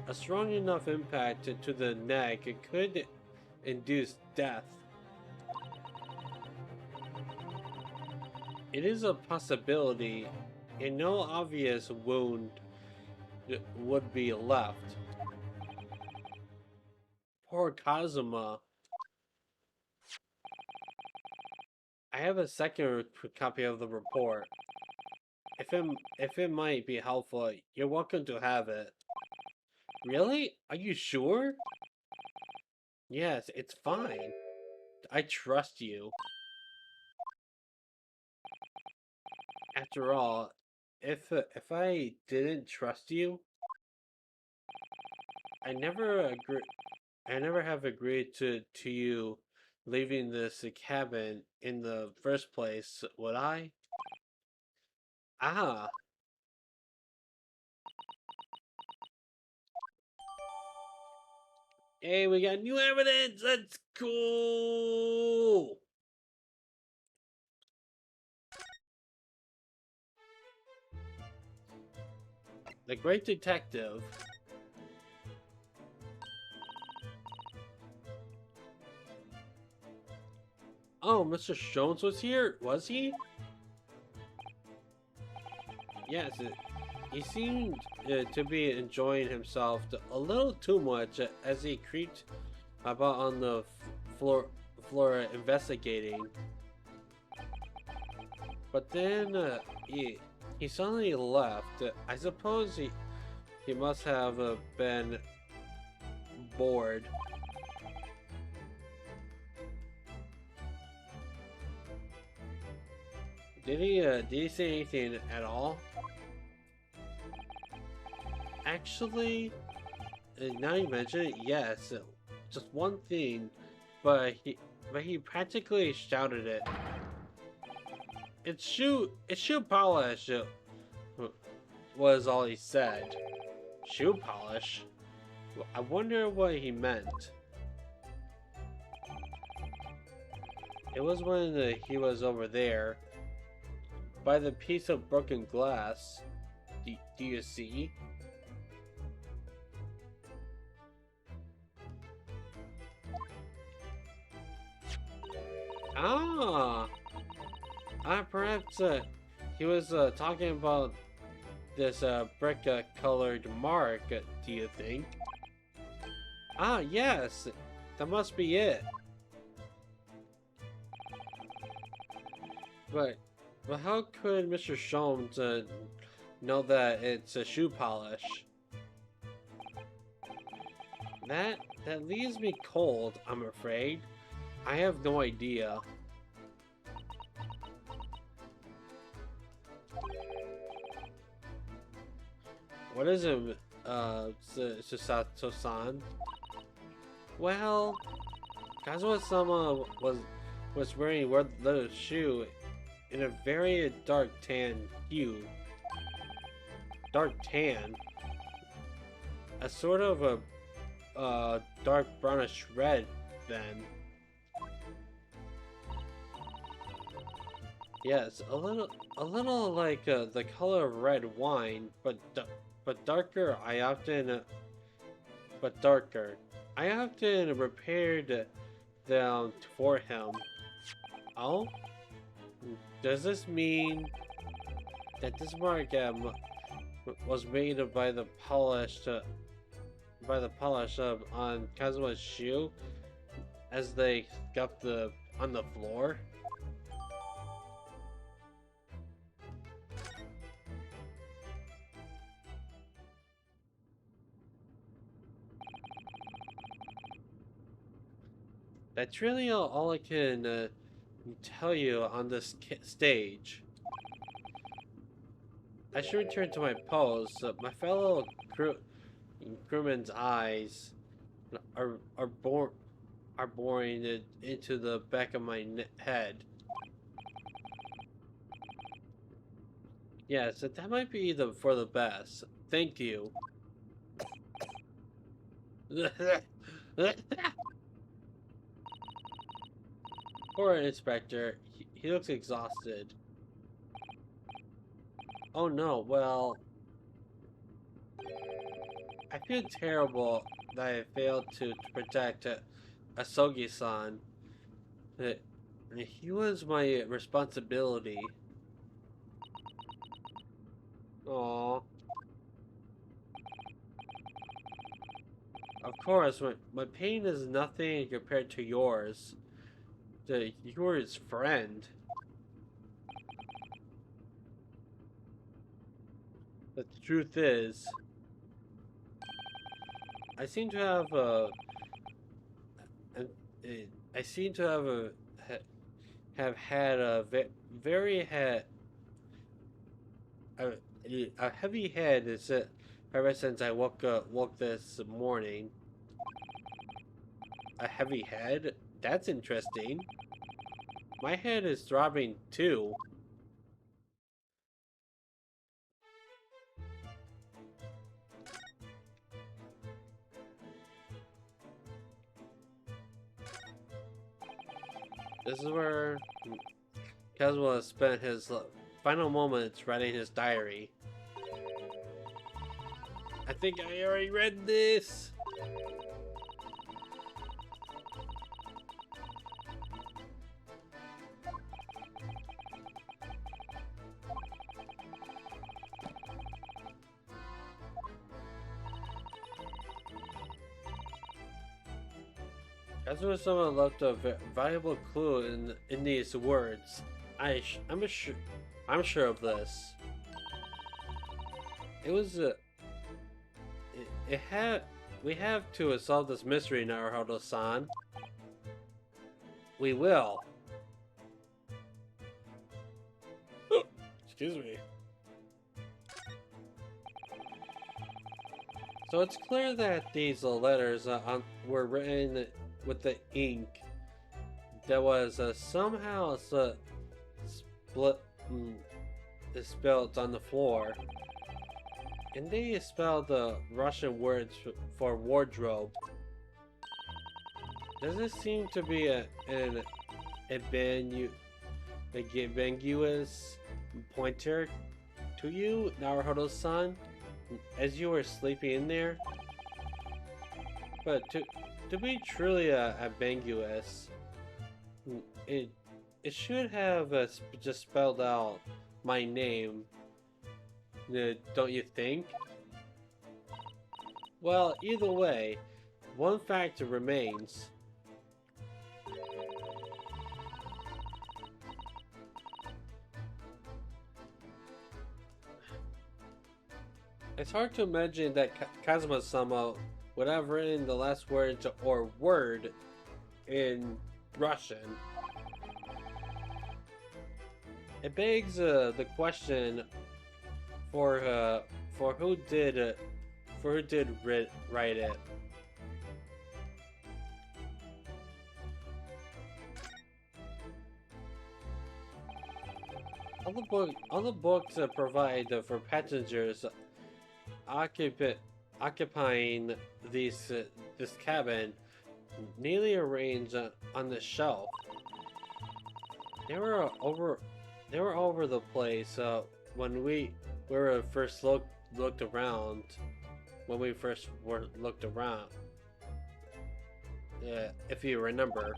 Speaker 1: A strong enough impact to the neck could induce death. It is a possibility, and no obvious wound would be left. Poor Kazuma. I have a second copy of the report. If it might be helpful, you're welcome to have it. Really? Are you sure? Yes, it's fine. I trust you. After all, if I didn't trust you, I never have agreed to you leaving this cabin in the first place, would I? Ah. Hey, we got new evidence! That's cool! the great detective. Oh, Mr. Sholmes was here, was he? Yes, he seemed to be enjoying himself a little too much as he creaked about on the floor investigating. But then he suddenly left. I suppose he must have been bored. Did he say anything at all? Actually, now you mention it, yes, just one thing, but he practically shouted it. It's shoe polish, was all he said. Shoe polish? I wonder what he meant. It was when he was over there, by the piece of broken glass. Do you see? Ah! Perhaps he was talking about this brick colored mark, do you think? Ah, yes! That must be it. But how could Mr. Sholmes know that it's a shoe polish? That leaves me cold, I'm afraid. I have no idea. What is it, Susato-san? Well, Kazuha-sama was wearing a little shoe in a very dark tan hue. Dark tan? A sort of a dark brownish red, then. Yes, a little like the color of red wine, but darker. But darker. I often repaired them for him. Oh, does this mean that this mark was made by the polish on Kazuma's shoe as they scuffed on the floor? That's really all I can tell you on this stage. I should return to my post. My fellow crewmen's eyes are boring it into the back of my head. Yes, that might be for the best. Thank you. Poor Inspector. He looks exhausted. Oh no, well, I feel terrible that I failed to protect Asogi-san. He was my responsibility. Aww. Of course, my pain is nothing compared to yours. You were his friend. But the truth is, I seem to have I seem to have had a very a heavy head ever since I woke this morning. A heavy head? That's interesting. My head is throbbing too. This is where Kazuha spent his final moments writing his diary. think I already read this. Someone left a valuable clue in these words. I'm sure of this. It was we have to solve this mystery, Naruhodo-san. We will. Excuse me. So it's clear that these letters were written with the ink that was somehow split, spilled on the floor. And they spelled the Russian words for wardrobe. Does this seem to be an ambiguous pointer to you, Naruhodo-san, as you were sleeping in there? But to be truly ambiguous, it should have just spelled out my name. Don't you think? Well, either way, one fact remains. It's hard to imagine that Kazuma-sama would have written the last words or word in Russian. It begs the question for who did write it. All the books provide for passengers occupying this cabin, neatly arranged on the shelf. They were all over the place when we were first looked around. When we first looked around, if you remember.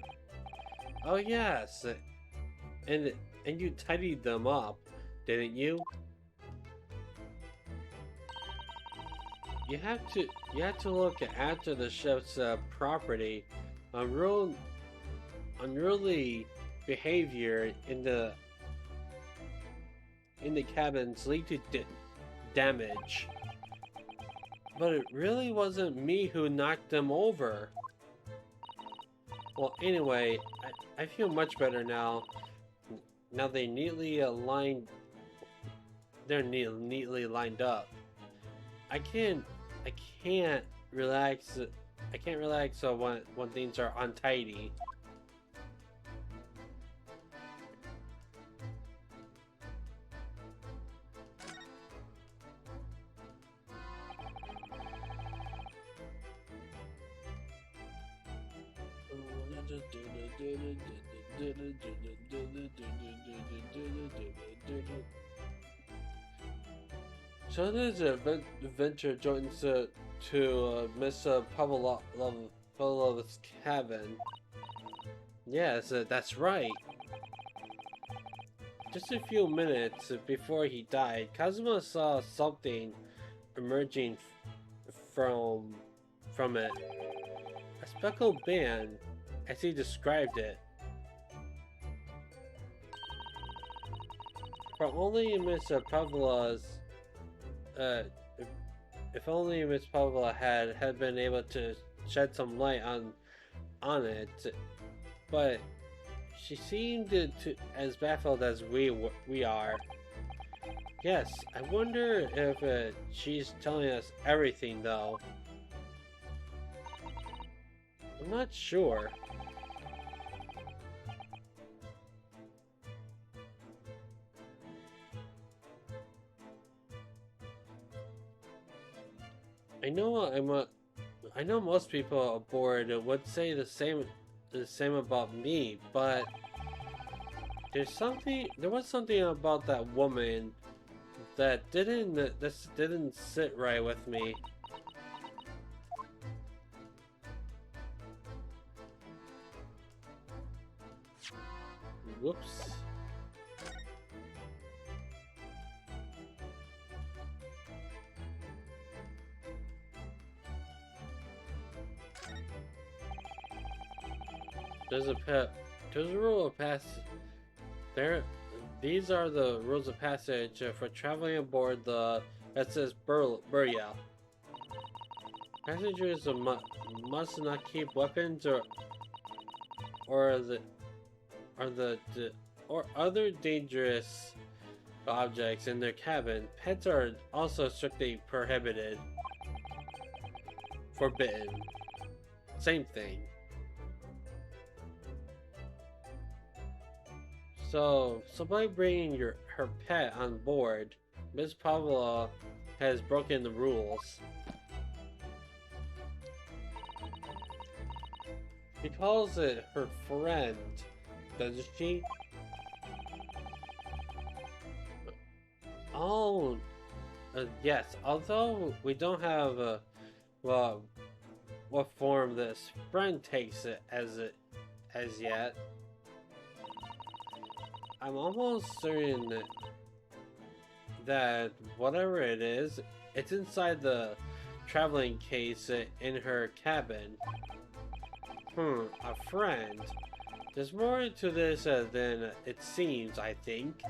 Speaker 1: Oh yes, and you tidied them up, didn't you? You have to look after the ship's property. Unruly behavior in the cabins lead to damage. But it really wasn't me who knocked them over. Well, anyway, I feel much better now. Now they neatly aligned. They're neatly lined up. I can't relax. I can't relax when things are untidy. So this adventure joins to Miss Pavlov's cabin. Yes, that's right. Just a few minutes before he died, Kazuma saw something emerging from it. A speckled band, as he described it. For only Miss Pavlov's if only Miss Pavlova had been able to shed some light on it, but she seemed as baffled as we are. Yes, I wonder if she's telling us everything though. I'm not sure. I know most people aboard would say the same about me, but there was something about that woman that didn't sit right with me. Whoops. There's a pet. There's a rule of pass. There. These are the rules of passage for traveling aboard the SS Burial. Passengers must not keep weapons or or other dangerous objects in their cabin. Pets are also strictly prohibited. Forbidden. Same thing. So by bringing her pet on board, Miss Pavlova has broken the rules. She calls it her friend, doesn't she? Oh, yes. Although we don't have well, what form this friend takes it as yet. I'm almost certain that whatever it is, it's inside the traveling case in her cabin. A friend. There's more to this than it seems, I think.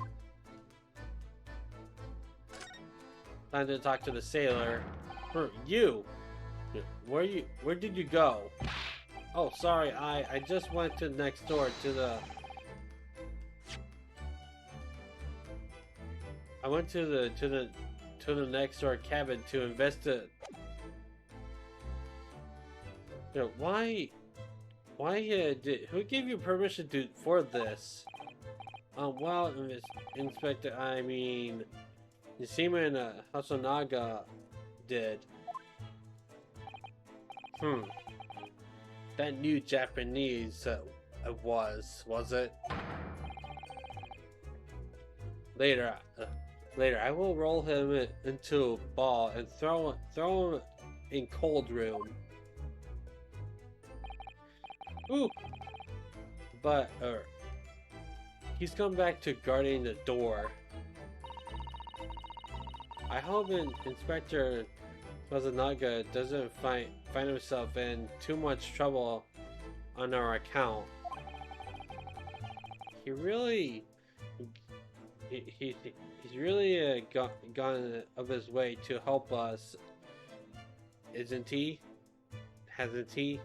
Speaker 1: Time to talk to the sailor. You! Where did you go? Oh, sorry, I just went to next door to the... I went to the next door cabin to investigate. Why who gave you permission for this? Well, Inspector, I mean, Seaman Hasanaga did. That new Japanese was it? Later, I will roll him into a ball and throw him in cold room. Ooh, but he's come back to guarding the door. I hope Inspector Wazanaga doesn't find himself in too much trouble on our account. He's really gone of his way to help us, isn't he? Hasn't he?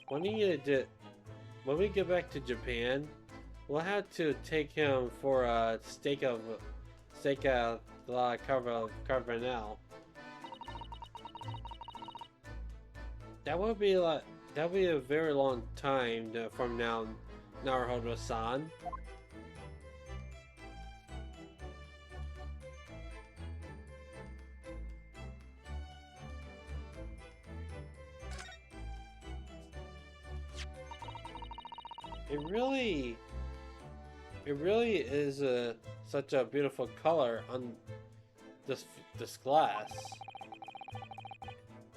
Speaker 1: When we get back to Japan, we'll have to take him for a steak of la Carbonell. That would be a very long time from now, Naruhodo-san. It really is such a beautiful color on this glass.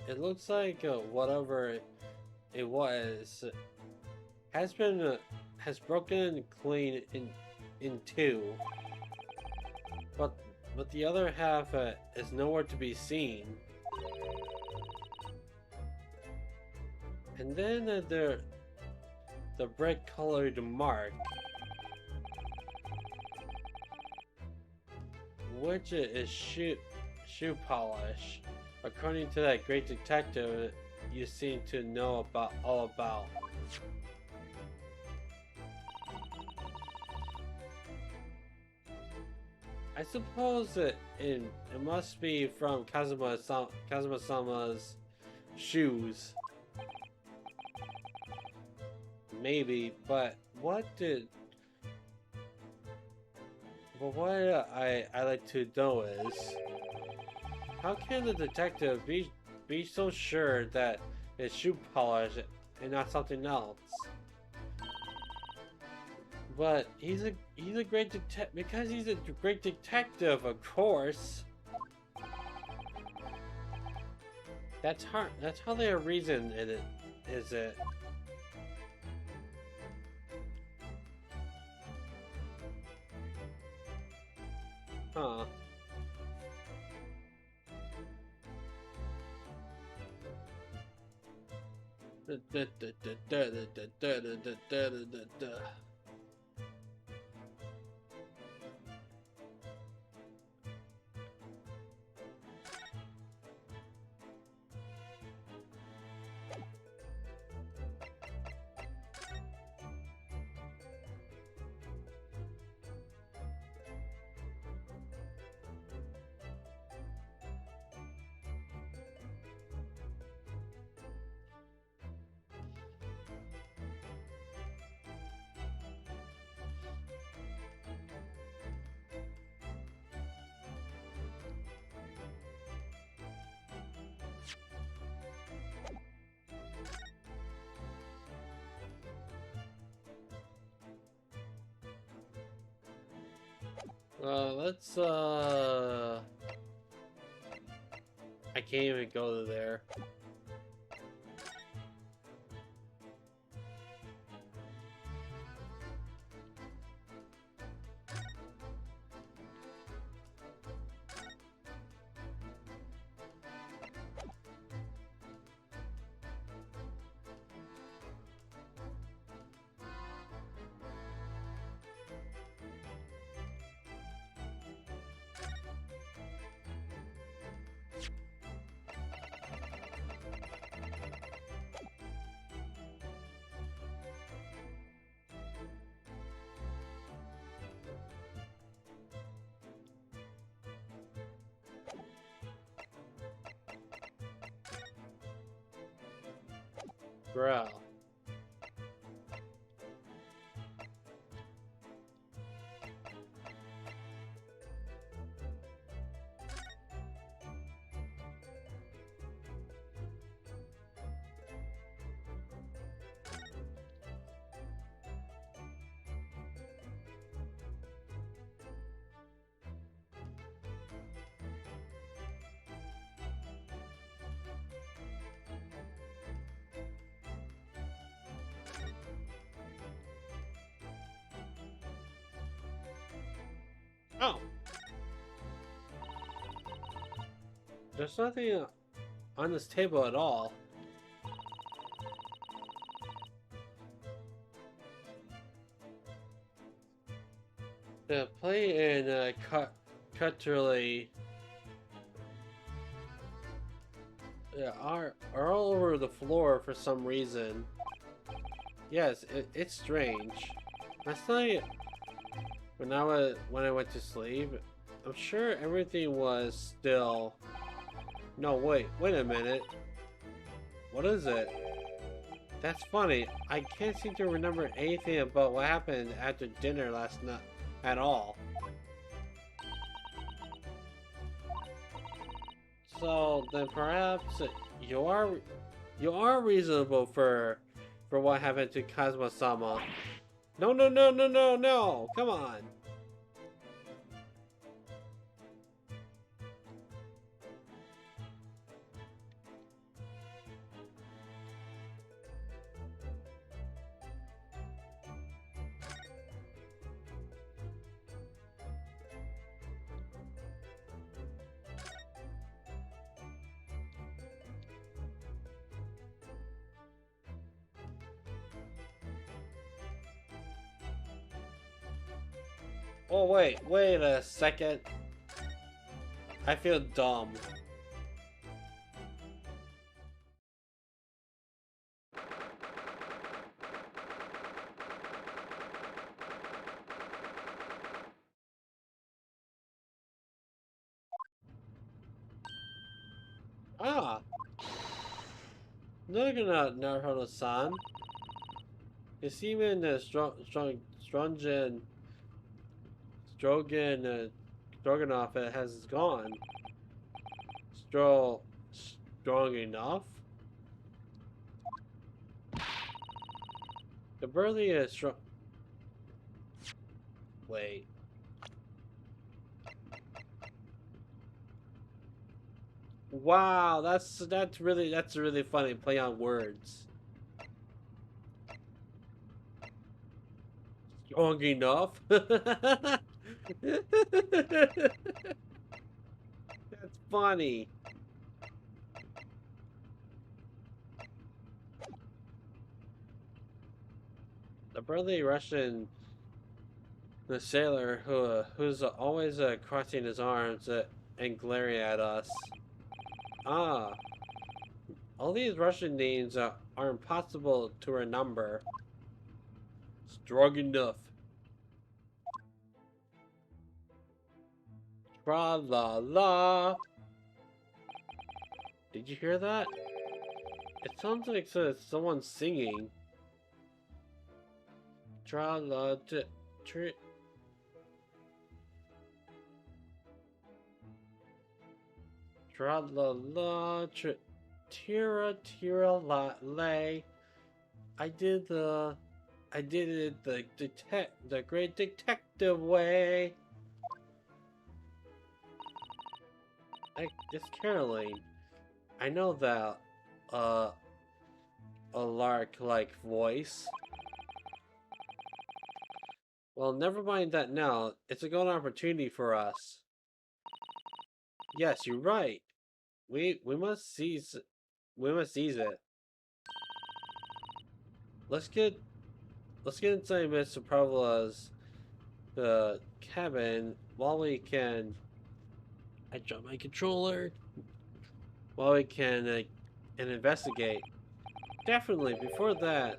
Speaker 1: It looks like whatever it was has broken clean in two, but the other half is nowhere to be seen. And then the bright colored mark, which is shoe polish, according to that great detective you seem to know all about. I suppose it must be from Kazuma-sama's shoes. Maybe, but what I like to know is, how can the detective be so sure that it's shoe polish and not something else? But he's a great detective, because he's a great detective, of course. That's hardly a reason, is it? Huh. Let's I can't even go to there. Bro. Oh. There's nothing on this table at all. The plate and cutlery are all over the floor for some reason. Yes, it's strange. Last night, when I went to sleep, I'm sure everything was still. No, wait a minute. What is it? That's funny. I can't seem to remember anything about what happened after dinner last night at all. So then perhaps you are reasonable for what happened to Kazuma-sama. No, no, no, no, no, no! Come on! Oh wait a second. I feel dumb. Ah, no, you're not Naruto-san. It's even Stroganoff has gone. Stro strong enough? The burly is strong. Wait. Wow, that's a really funny play on words. Strong enough? That's funny. The burly Russian, the sailor who's always crossing his arms and glaring at us. Ah, all these Russian names are impossible to remember. Strong enough. Tra la la. Did you hear that? It sounds like someone singing. Tra la tri. Tra la la tira tira la lay. I did it the great detective way. It's Caroline. I know that a lark-like voice. Well, never mind that now. It's a good opportunity for us. Yes, you're right. We must seize it. Let's get inside Mr. Pavla's the cabin while we can. I drop my controller. While we can and investigate. Definitely. Before that,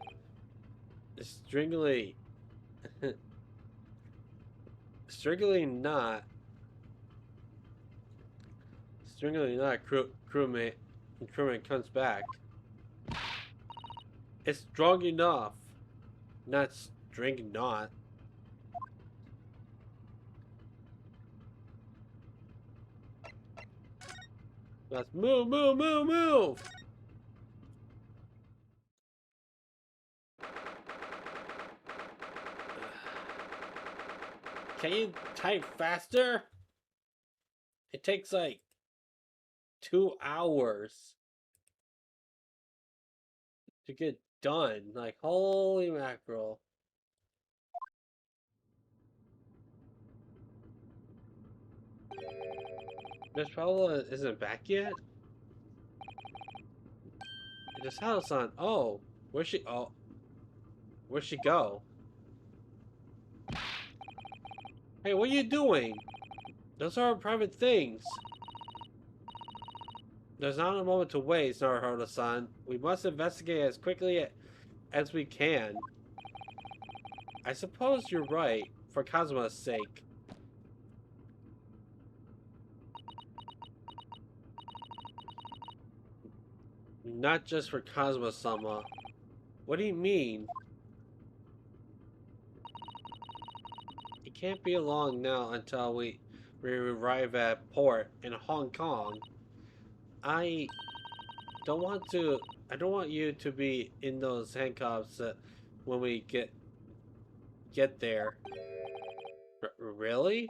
Speaker 1: strictly, strictly not, crewmate comes back. It's strong enough, not string not. Let's move, move, move, move. Can you type faster? It takes like 2 hours to get done. Like, holy mackerel. Miss Paula isn't back yet? This house on. Oh, where'd she? Oh, where'd she go? Hey, what are you doing? Those are private things. There's not a moment to waste, Naruhodo-san. We must investigate as quickly as we can. I suppose you're right, for Kazuma's sake. Not just for Kazuma-sama. What do you mean? It can't be long now until we arrive at port in Hong Kong. I don't want to. I don't want you to be in those handcuffs when we get there. Really?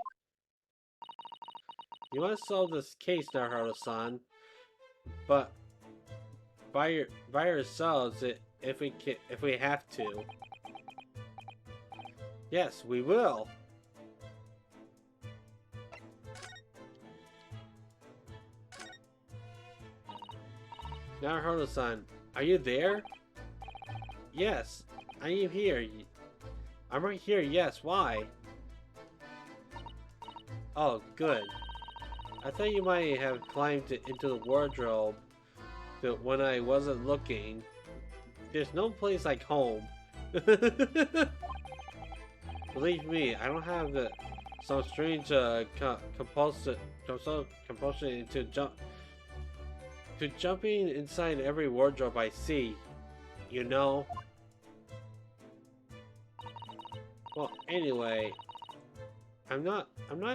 Speaker 1: You must solve this case, Naruto-san. But by yourselves, if we have to. Yes, we will. Naruto-san, are you there? Yes, I am here. I'm right here. Yes, why? Oh, good. I thought you might have climbed into the wardrobe when I wasn't looking. There's no place like home. Believe me, I don't have some strange compulsion to jumping inside every wardrobe I see. You know. Well, anyway, I'm not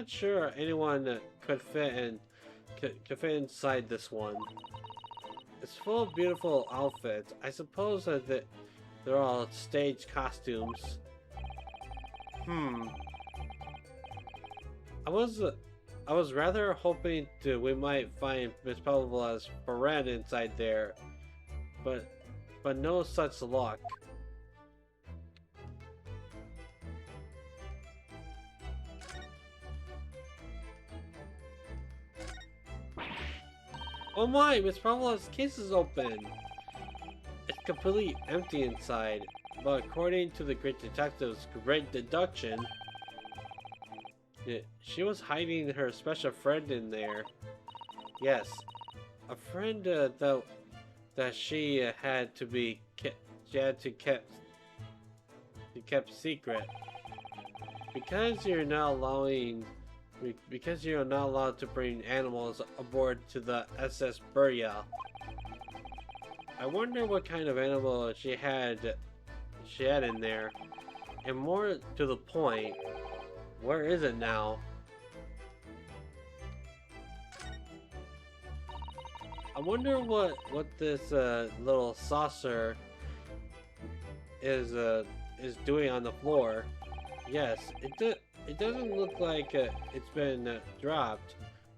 Speaker 1: sure anyone could fit inside this one. It's full of beautiful outfits. I suppose that they're all stage costumes. I was rather hoping we might find Miss Pavlova's friend inside there, but no such luck. Oh my, Miss Pavlov's case is open. It's completely empty inside, but according to the great detective's great deduction, she was hiding her special friend in there. Yes, a friend that she had to be kept secret because you're not allowing because you're not allowed to bring animals aboard to the SS Burya. I wonder what kind of animal she had in there, and more to the point, where is it now? I wonder what this little saucer is doing on the floor. Yes, it doesn't look like it's been dropped.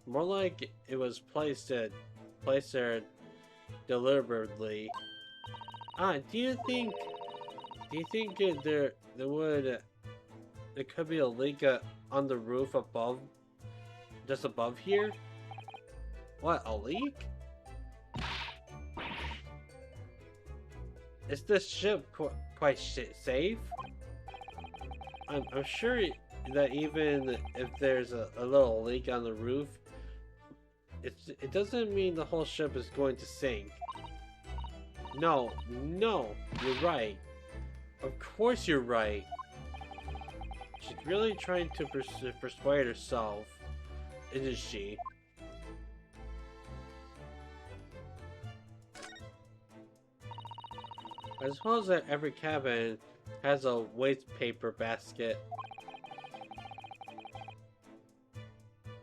Speaker 1: More like it was placed there deliberately. Ah, do you think there could be a leak on the roof above, just above here? What, a leak? Is this ship quite safe? I'm sure that even if there's a little leak on the roof, it doesn't mean the whole ship is going to sink. No, you're right. Of course you're right. She's really trying to persuade herself, isn't she? I suppose that every cabin has a waste paper basket.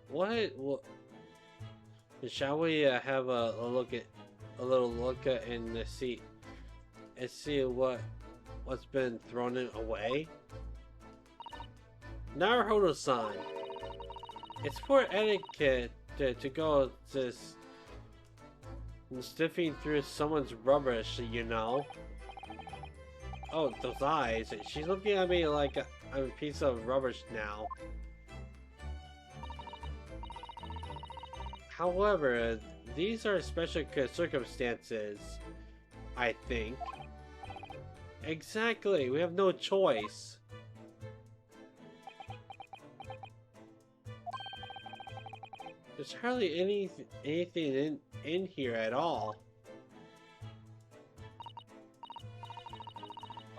Speaker 1: What? Shall we have a little look at and see what's been thrown away? Naruhodo-san, it's poor etiquette to go sniffing through someone's rubbish, you know. Oh, those eyes! She's looking at me like I'm a piece of rubbish now. However, these are special circumstances, I think. Exactly, we have no choice. There's hardly anything in here at all.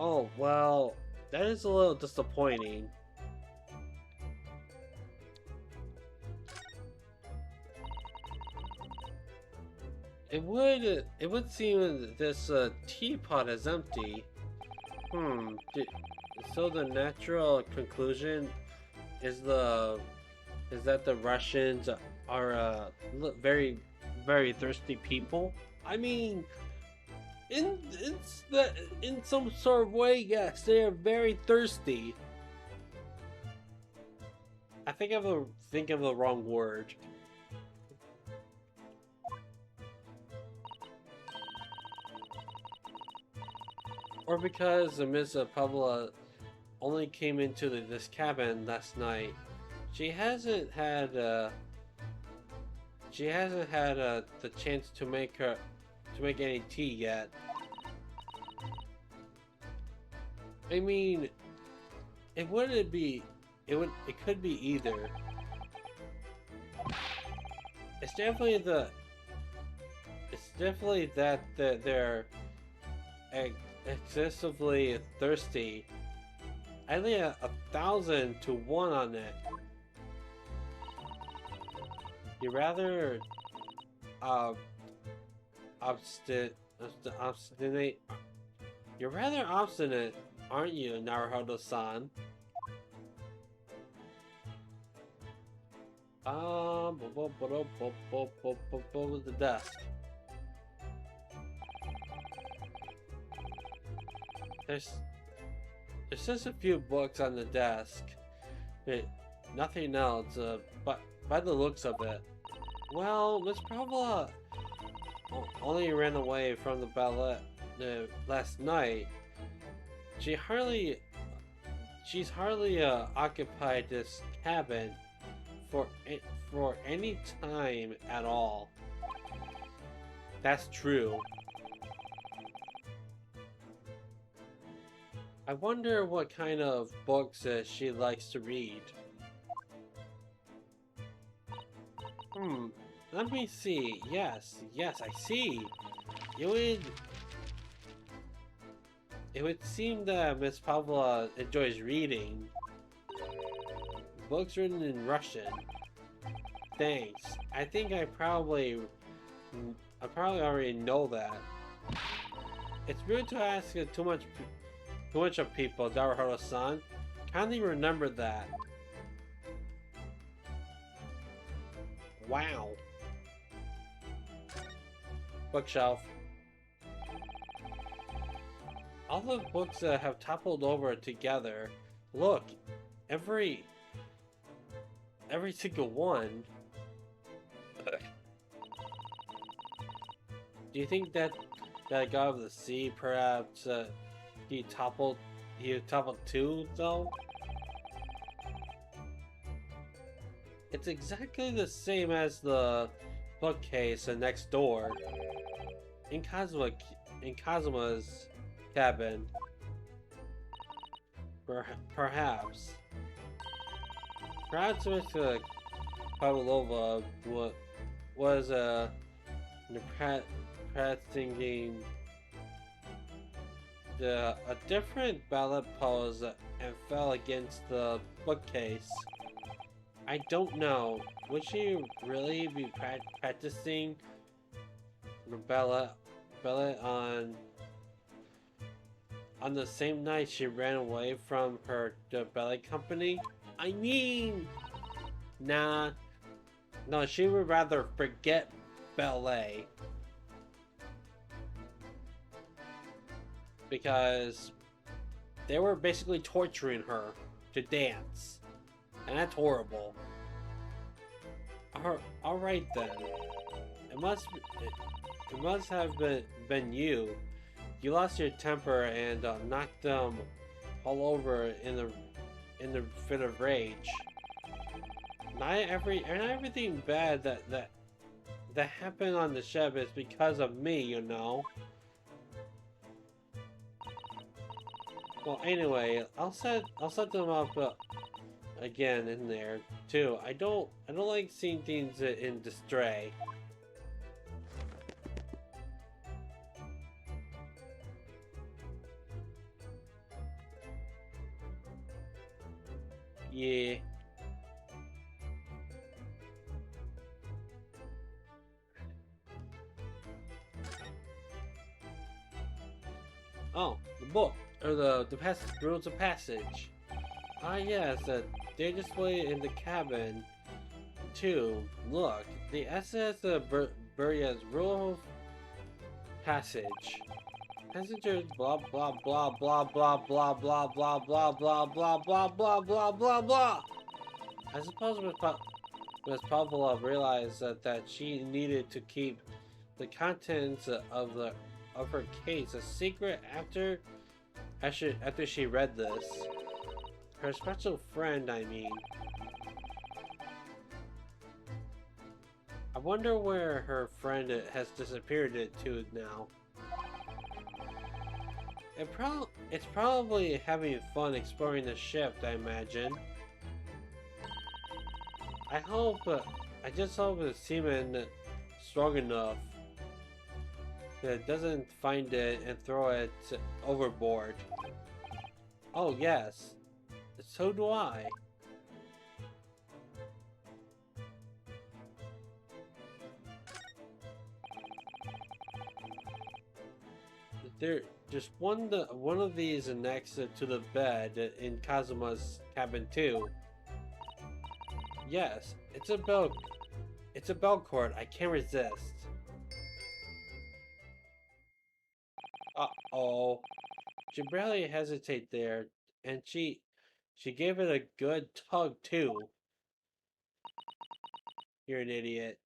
Speaker 1: Oh, well, that is a little disappointing. It would seem this teapot is empty. So the natural conclusion is that the Russians are very, very thirsty people. I mean, in some sort of way, yes, they are very thirsty. I think I'm thinking of the wrong word. Or because Miss Pavla only came into this cabin last night, she hasn't had the chance to make any tea yet. I mean, it could be either. It's definitely that they're excessively thirsty. I lay 1,000 to 1 on it. You're rather obstinate. You're rather obstinate, aren't you, Naruhodo-san? The desk. There's just a few books on the desk. Nothing else, but by the looks of it. Well, Miss Pavla only ran away from the ballet last night. She's hardly occupied this cabin for any time at all. That's true. I wonder what kind of books she likes to read. Let me see. Yes, I see. It would it would seem that Miss Pavlova enjoys reading. Books written in Russian. Thanks. I think I probably already know that. It's rude to ask too much of people, Daruhara-san. Kindly remember that. Wow. Bookshelf. All the books have toppled over together. Look, every single one. Do you think that God of the Sea perhaps he toppled too though? It's exactly the same as the bookcase next door in Kazuma's cabin. Perhaps Miss Pavlova was practicing a different ballet pose and fell against the bookcase. I don't know. Would she really be practicing ballet on the same night she ran away from the ballet company? I mean, nah. No, she would rather forget ballet. Because they were basically torturing her to dance. And that's horrible. Alright then. It must have been you. You lost your temper and knocked them all over in the fit of rage. Not everything bad that happened on the ship is because of me, you know. Well, anyway, I'll set them up again in there too. I don't like seeing things in disarray. Yeah. Oh, the book. Or the rules of passage. Ah yes, they're displayed in the cabin too. Look, the SS Buria's rule of passage. Passengers blah blah blah blah blah blah blah blah blah blah blah blah blah blah blah blah. I suppose Miss Pavlova realized that she needed to keep the contents of her case a secret after she read this. Her special friend, I mean. I wonder where her friend has disappeared to now. It's probably having fun exploring the ship, I imagine. I just hope the seaman strong enough that doesn't find it and throw it overboard. Oh yes, so do I. There's one of these next to the bed in Kazuma's cabin too. Yes, it's a bell cord. I can't resist. Uh-oh. She barely hesitated there, and she gave it a good tug too. You're an idiot.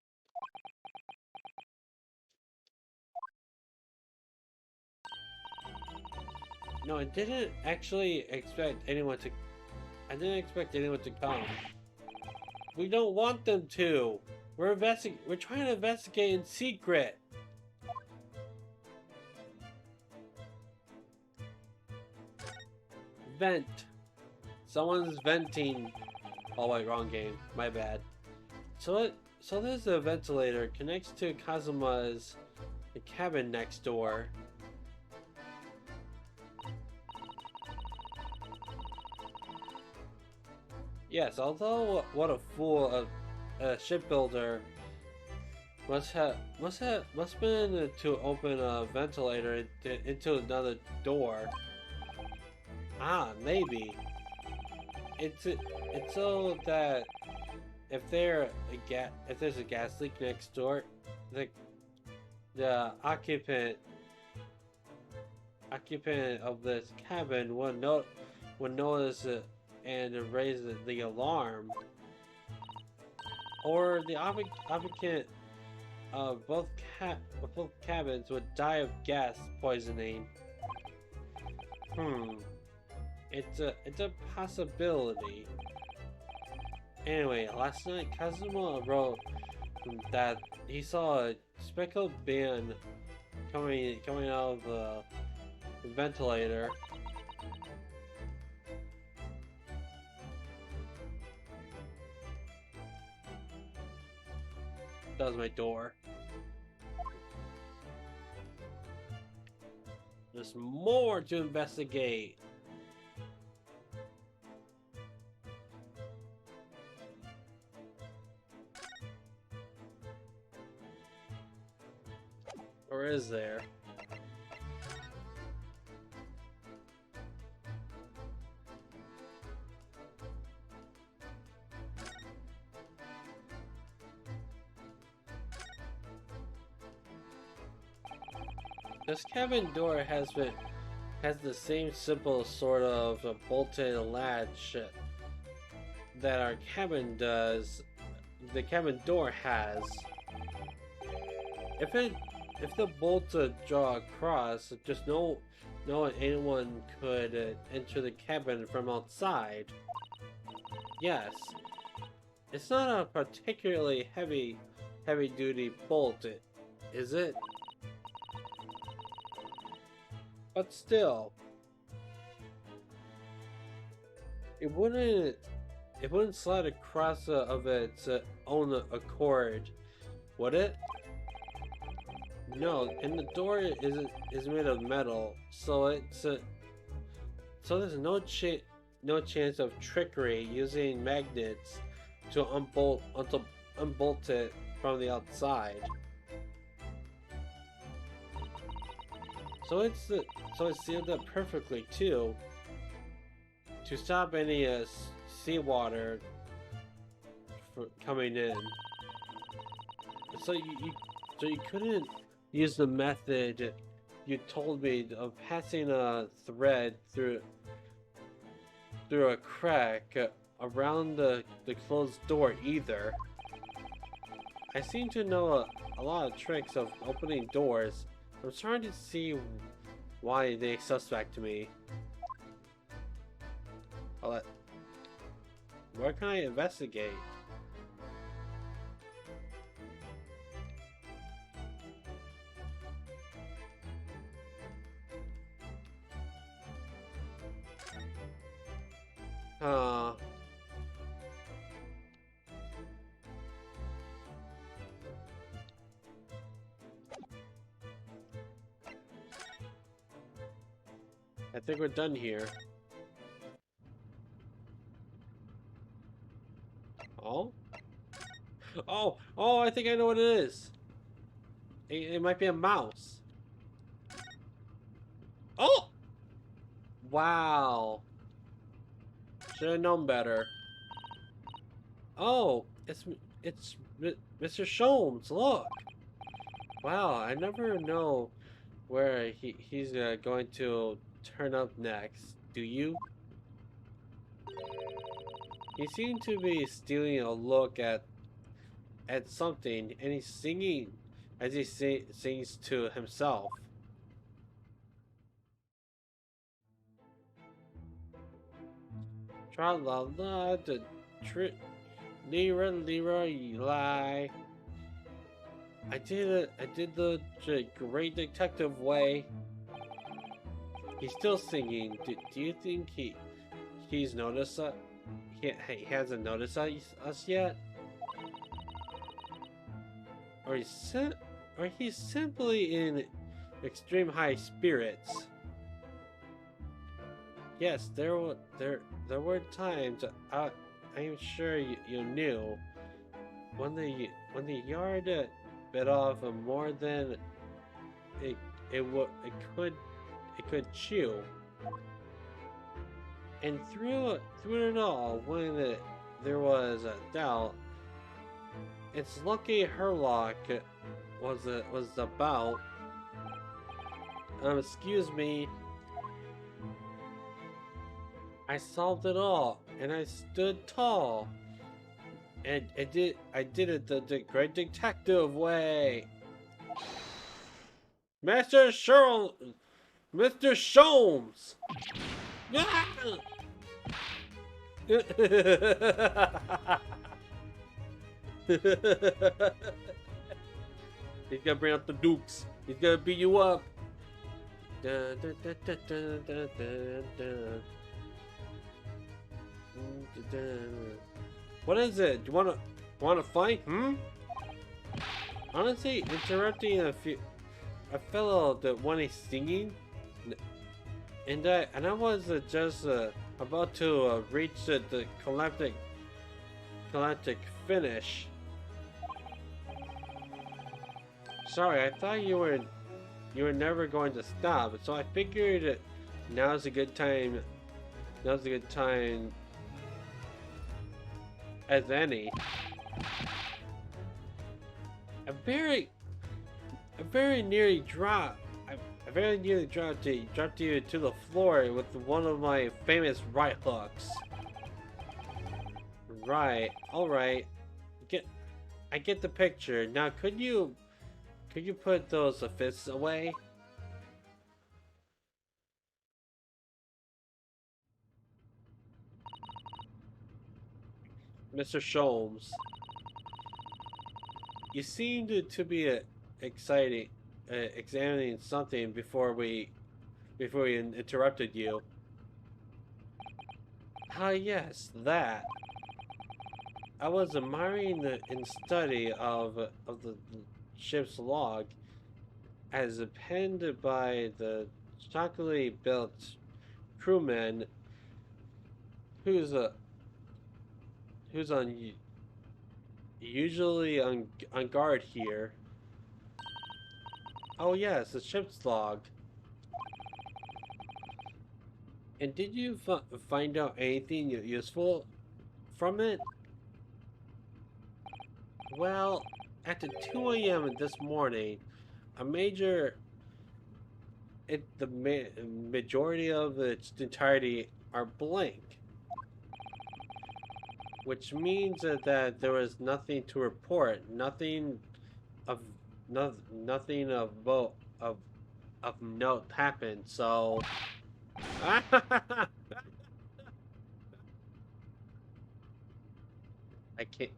Speaker 1: No, I didn't expect anyone to come. We don't want them to. We're trying to investigate in secret. vent. Someone's venting. Oh wait, wrong game. My bad. So there's a ventilator connects to Kazuma's cabin next door. Yes, although what a fool a shipbuilder must been to open a ventilator into another door. Ah, maybe. It's so that if there's a gas leak next door, the occupant of this cabin would notice it and raise the alarm, or the occupant of both cabins would die of gas poisoning. It's a possibility. Anyway, last night Kazuma wrote that he saw a speckled bin coming out of the ventilator. That was my door. There's more to investigate. Or is there? This cabin door has the same simple sort of bolted latch that our cabin does. The cabin door has. If the bolts draw across, just no anyone could enter the cabin from outside. Yes, it's not a particularly heavy duty bolt, is it? But still, it wouldn't slide across of its own accord, would it? No, and the door is made of metal, so there's no chance of trickery using magnets to unbolt it from the outside. So it's sealed up perfectly too, to stop any seawater from coming in. So you couldn't use the method you told me of passing a thread through a crack around the closed door either. I seem to know a lot of tricks of opening doors. I'm starting to see why they suspect me. Where can I investigate? I think we're done here. Oh? Oh, I think I know what it is. It might be a mouse. Oh! Wow. Should have known better. Oh, it's Mr. Sholmes, look. Wow, I never know where he's going to turn up next. Do you? He seemed to be stealing a look at something, and he's singing as he sings to himself. Tra la la, lira lira lie. I did it. I did the great detective way. He's still singing. Do you think he's noticed he hasn't noticed us yet, or he's simply in extreme high spirits. Yes, there were times I'm sure you knew when the yard bit off more than it could chew, and through it all, when there was a doubt, it's lucky Herlock was about. Excuse me. I solved it all, and I stood tall, and I did it the great detective way. Master Sherl, Mr. Sholmes. Ah! He's gonna bring up the Dukes. He's gonna beat you up. Dun, dun, dun, dun, dun, dun, dun, dun. What is it? Do you wanna fight? Honestly, interrupting a fellow when he's singing, and I was just about to reach the climactic finish. Sorry, I thought you were never going to stop, so I figured now's a good time. Now's a good time as any. I very nearly dropped you to the floor with one of my famous right hooks. Right, alright. I get the picture. Now could you put those fists away? Mr. Sholmes, you seemed to be examining something before we interrupted you. Ah, yes, that. I was admiring the study of the ship's log as penned by the shockingly built crewman who's usually on guard here. Oh yes, the ship's log. And did you find out anything useful from it? Well, at the 2 a.m. this morning, a the majority of its entirety are blank, which means that there was nothing to report, nothing of note happened. So, I can't.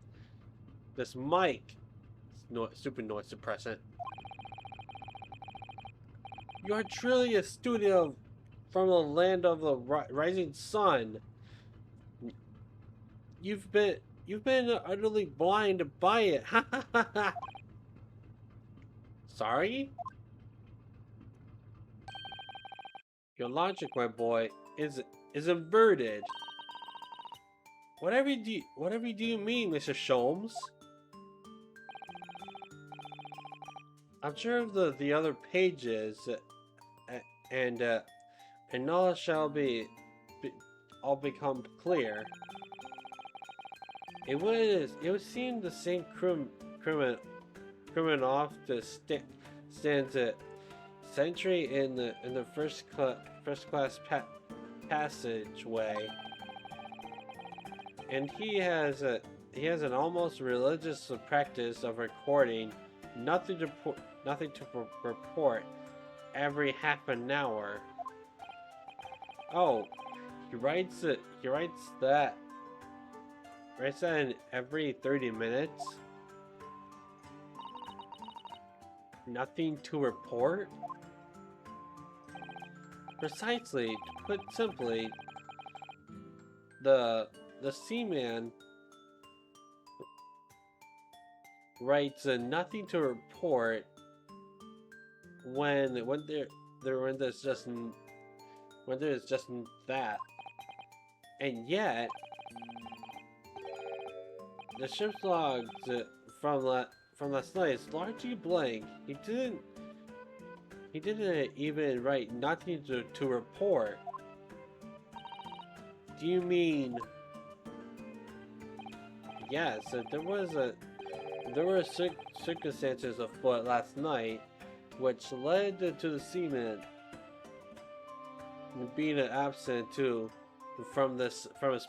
Speaker 1: This mic, super noise suppressant. You are truly a studio from the land of the rising sun. You've been utterly blind by it. Sorry? Your logic, my boy, is inverted. Whatever do you mean, Mr. Sholmes? I'm sure of the other pages, and all shall all become clear. It would seem the same crewman off the stands a sentry in the first class passageway, and he has an almost religious practice of recording nothing to report every half an hour. Oh, he writes that in every 30 minutes. Nothing to report? Precisely, to put simply, the the seaman writes nothing to report when there's just that, and yet the ship's logs from last night is largely blank. He didn't even write nothing to report. Do you mean? Yes, there were circumstances afoot last night which led to the seaman being absent from his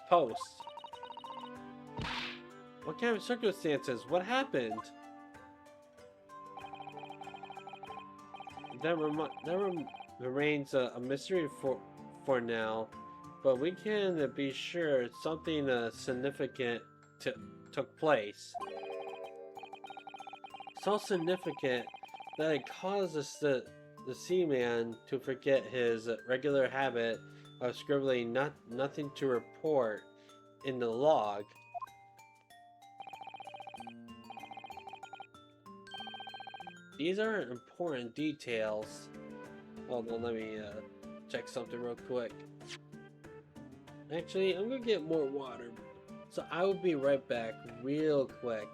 Speaker 1: post. What kind of circumstances? What happened? That remains a mystery for now, but we can be sure something significant took place. So significant that it causes the seaman to forget his regular habit of scribbling nothing to report in the log. These are important details. Hold on, let me check something real quick. Actually, I'm gonna get more water, so I will be right back real quick.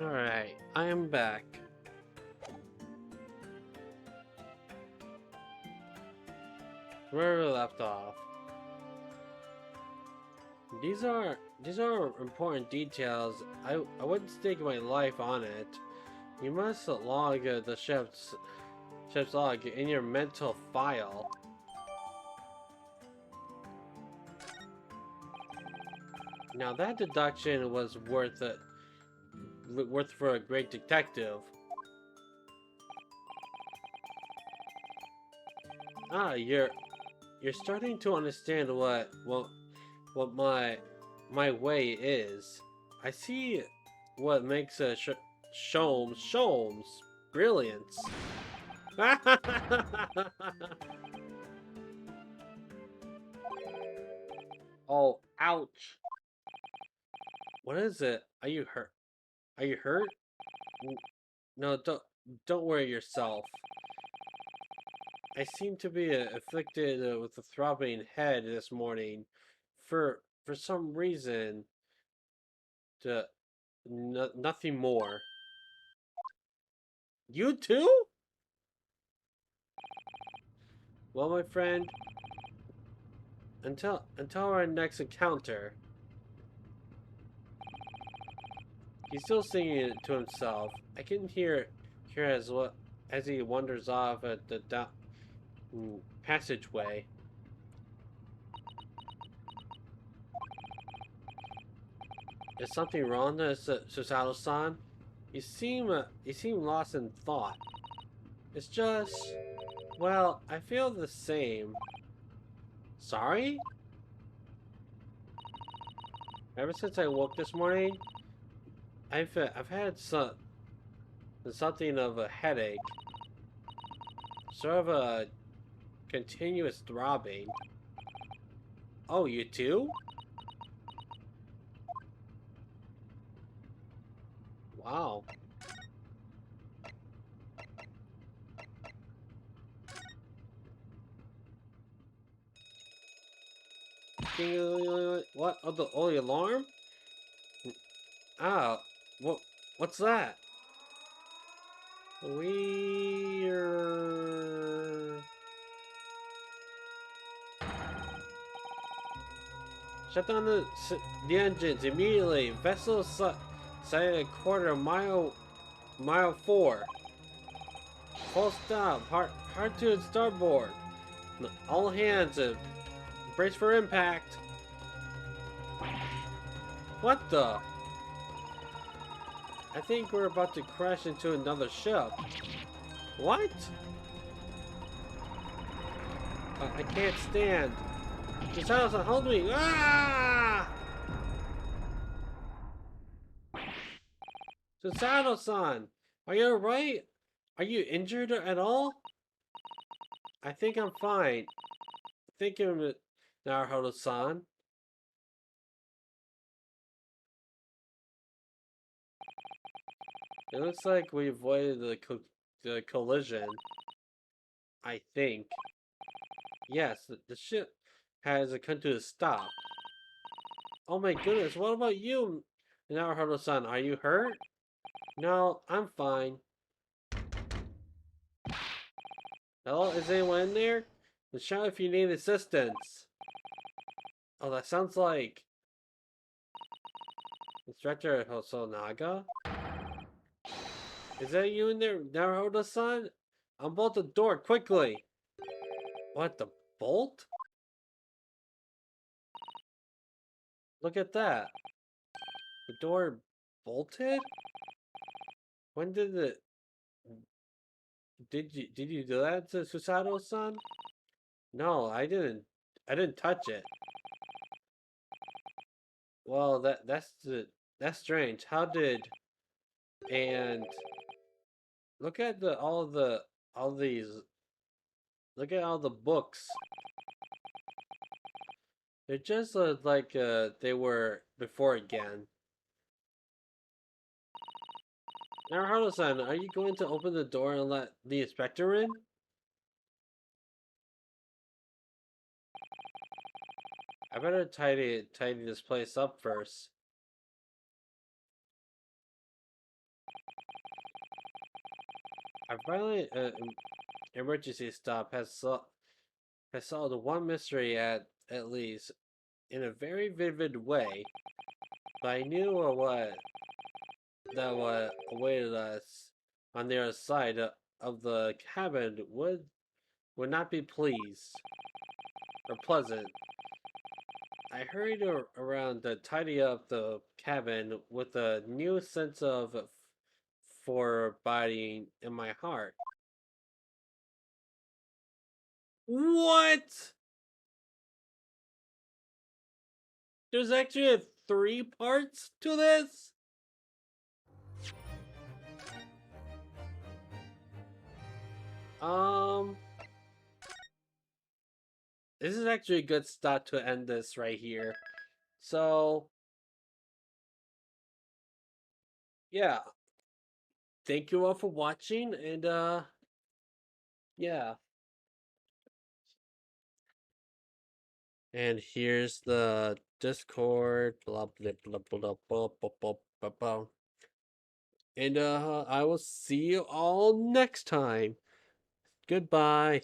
Speaker 1: Alright, I am back. Where we left off. These are important details. I wouldn't stake my life on it. You must log the ship's log in your mental file. Now that deduction was worth it, worth for a great detective. Ah, you're starting to understand what my way is. I see what makes a Sholmes brilliance. Oh, ouch! What is it? Are you hurt? Are you hurt? No, don't worry yourself. I seem to be afflicted with a throbbing head this morning, for some reason. To nothing more. You too? Well, my friend, until our next encounter. He's still singing it to himself. I can hear as he wanders off at the passageway. Is something wrong, Susato-san? You seem lost in thought. It's just, well, I feel the same. Sorry? Ever since I woke this morning, I've had something of a headache, sort of a continuous throbbing. Oh, you too? Wow. What? Oh, the alarm? Ah, what? What's that? We're shut down the engines immediately. Vessel sighted a mile 4. Full stop. Hard to starboard. All hands, brace for impact. What the? I think we're about to crash into another ship. What? I can't stand. Susato-san, hold me! Ah! Susato-san, are you alright? Are you injured at all? I think I'm fine. Thank you, Naruhodo-san. It looks like we avoided the collision. I think. Yes, the ship has come to a stop. Oh my goodness, what about you, Naruhodo-san? Are you hurt? No, I'm fine. Hello, is anyone in there? Shout if you need assistance. Oh, that sounds like Instructor Hosonaga? Is that you in there, Naruhodo-san? Unbolt the door, quickly! What, the bolt? Look at that. The door bolted? When did it... Did you do that to Susato-san? No, I didn't. I didn't touch it. Well, that's strange. How did... And... Look at all these... Look at all the books. They're just like they were before again. Naruhodo-san, are you going to open the door and let the inspector in? I better tidy this place up first. A violent emergency stop has solved one mystery at least in a very vivid way. But I knew what awaited us on the other side of the cabin would not be pleased or pleasant. I hurried around to tidy up the cabin with a new sense of foreboding in my heart. What? There's actually three parts to this? Um, this is actually a good start to end this right here. So, yeah. Thank you all for watching, and yeah. And here's the Discord, blah blah blah blah blah blah blah blah. Blah. And I will see you all next time. Goodbye.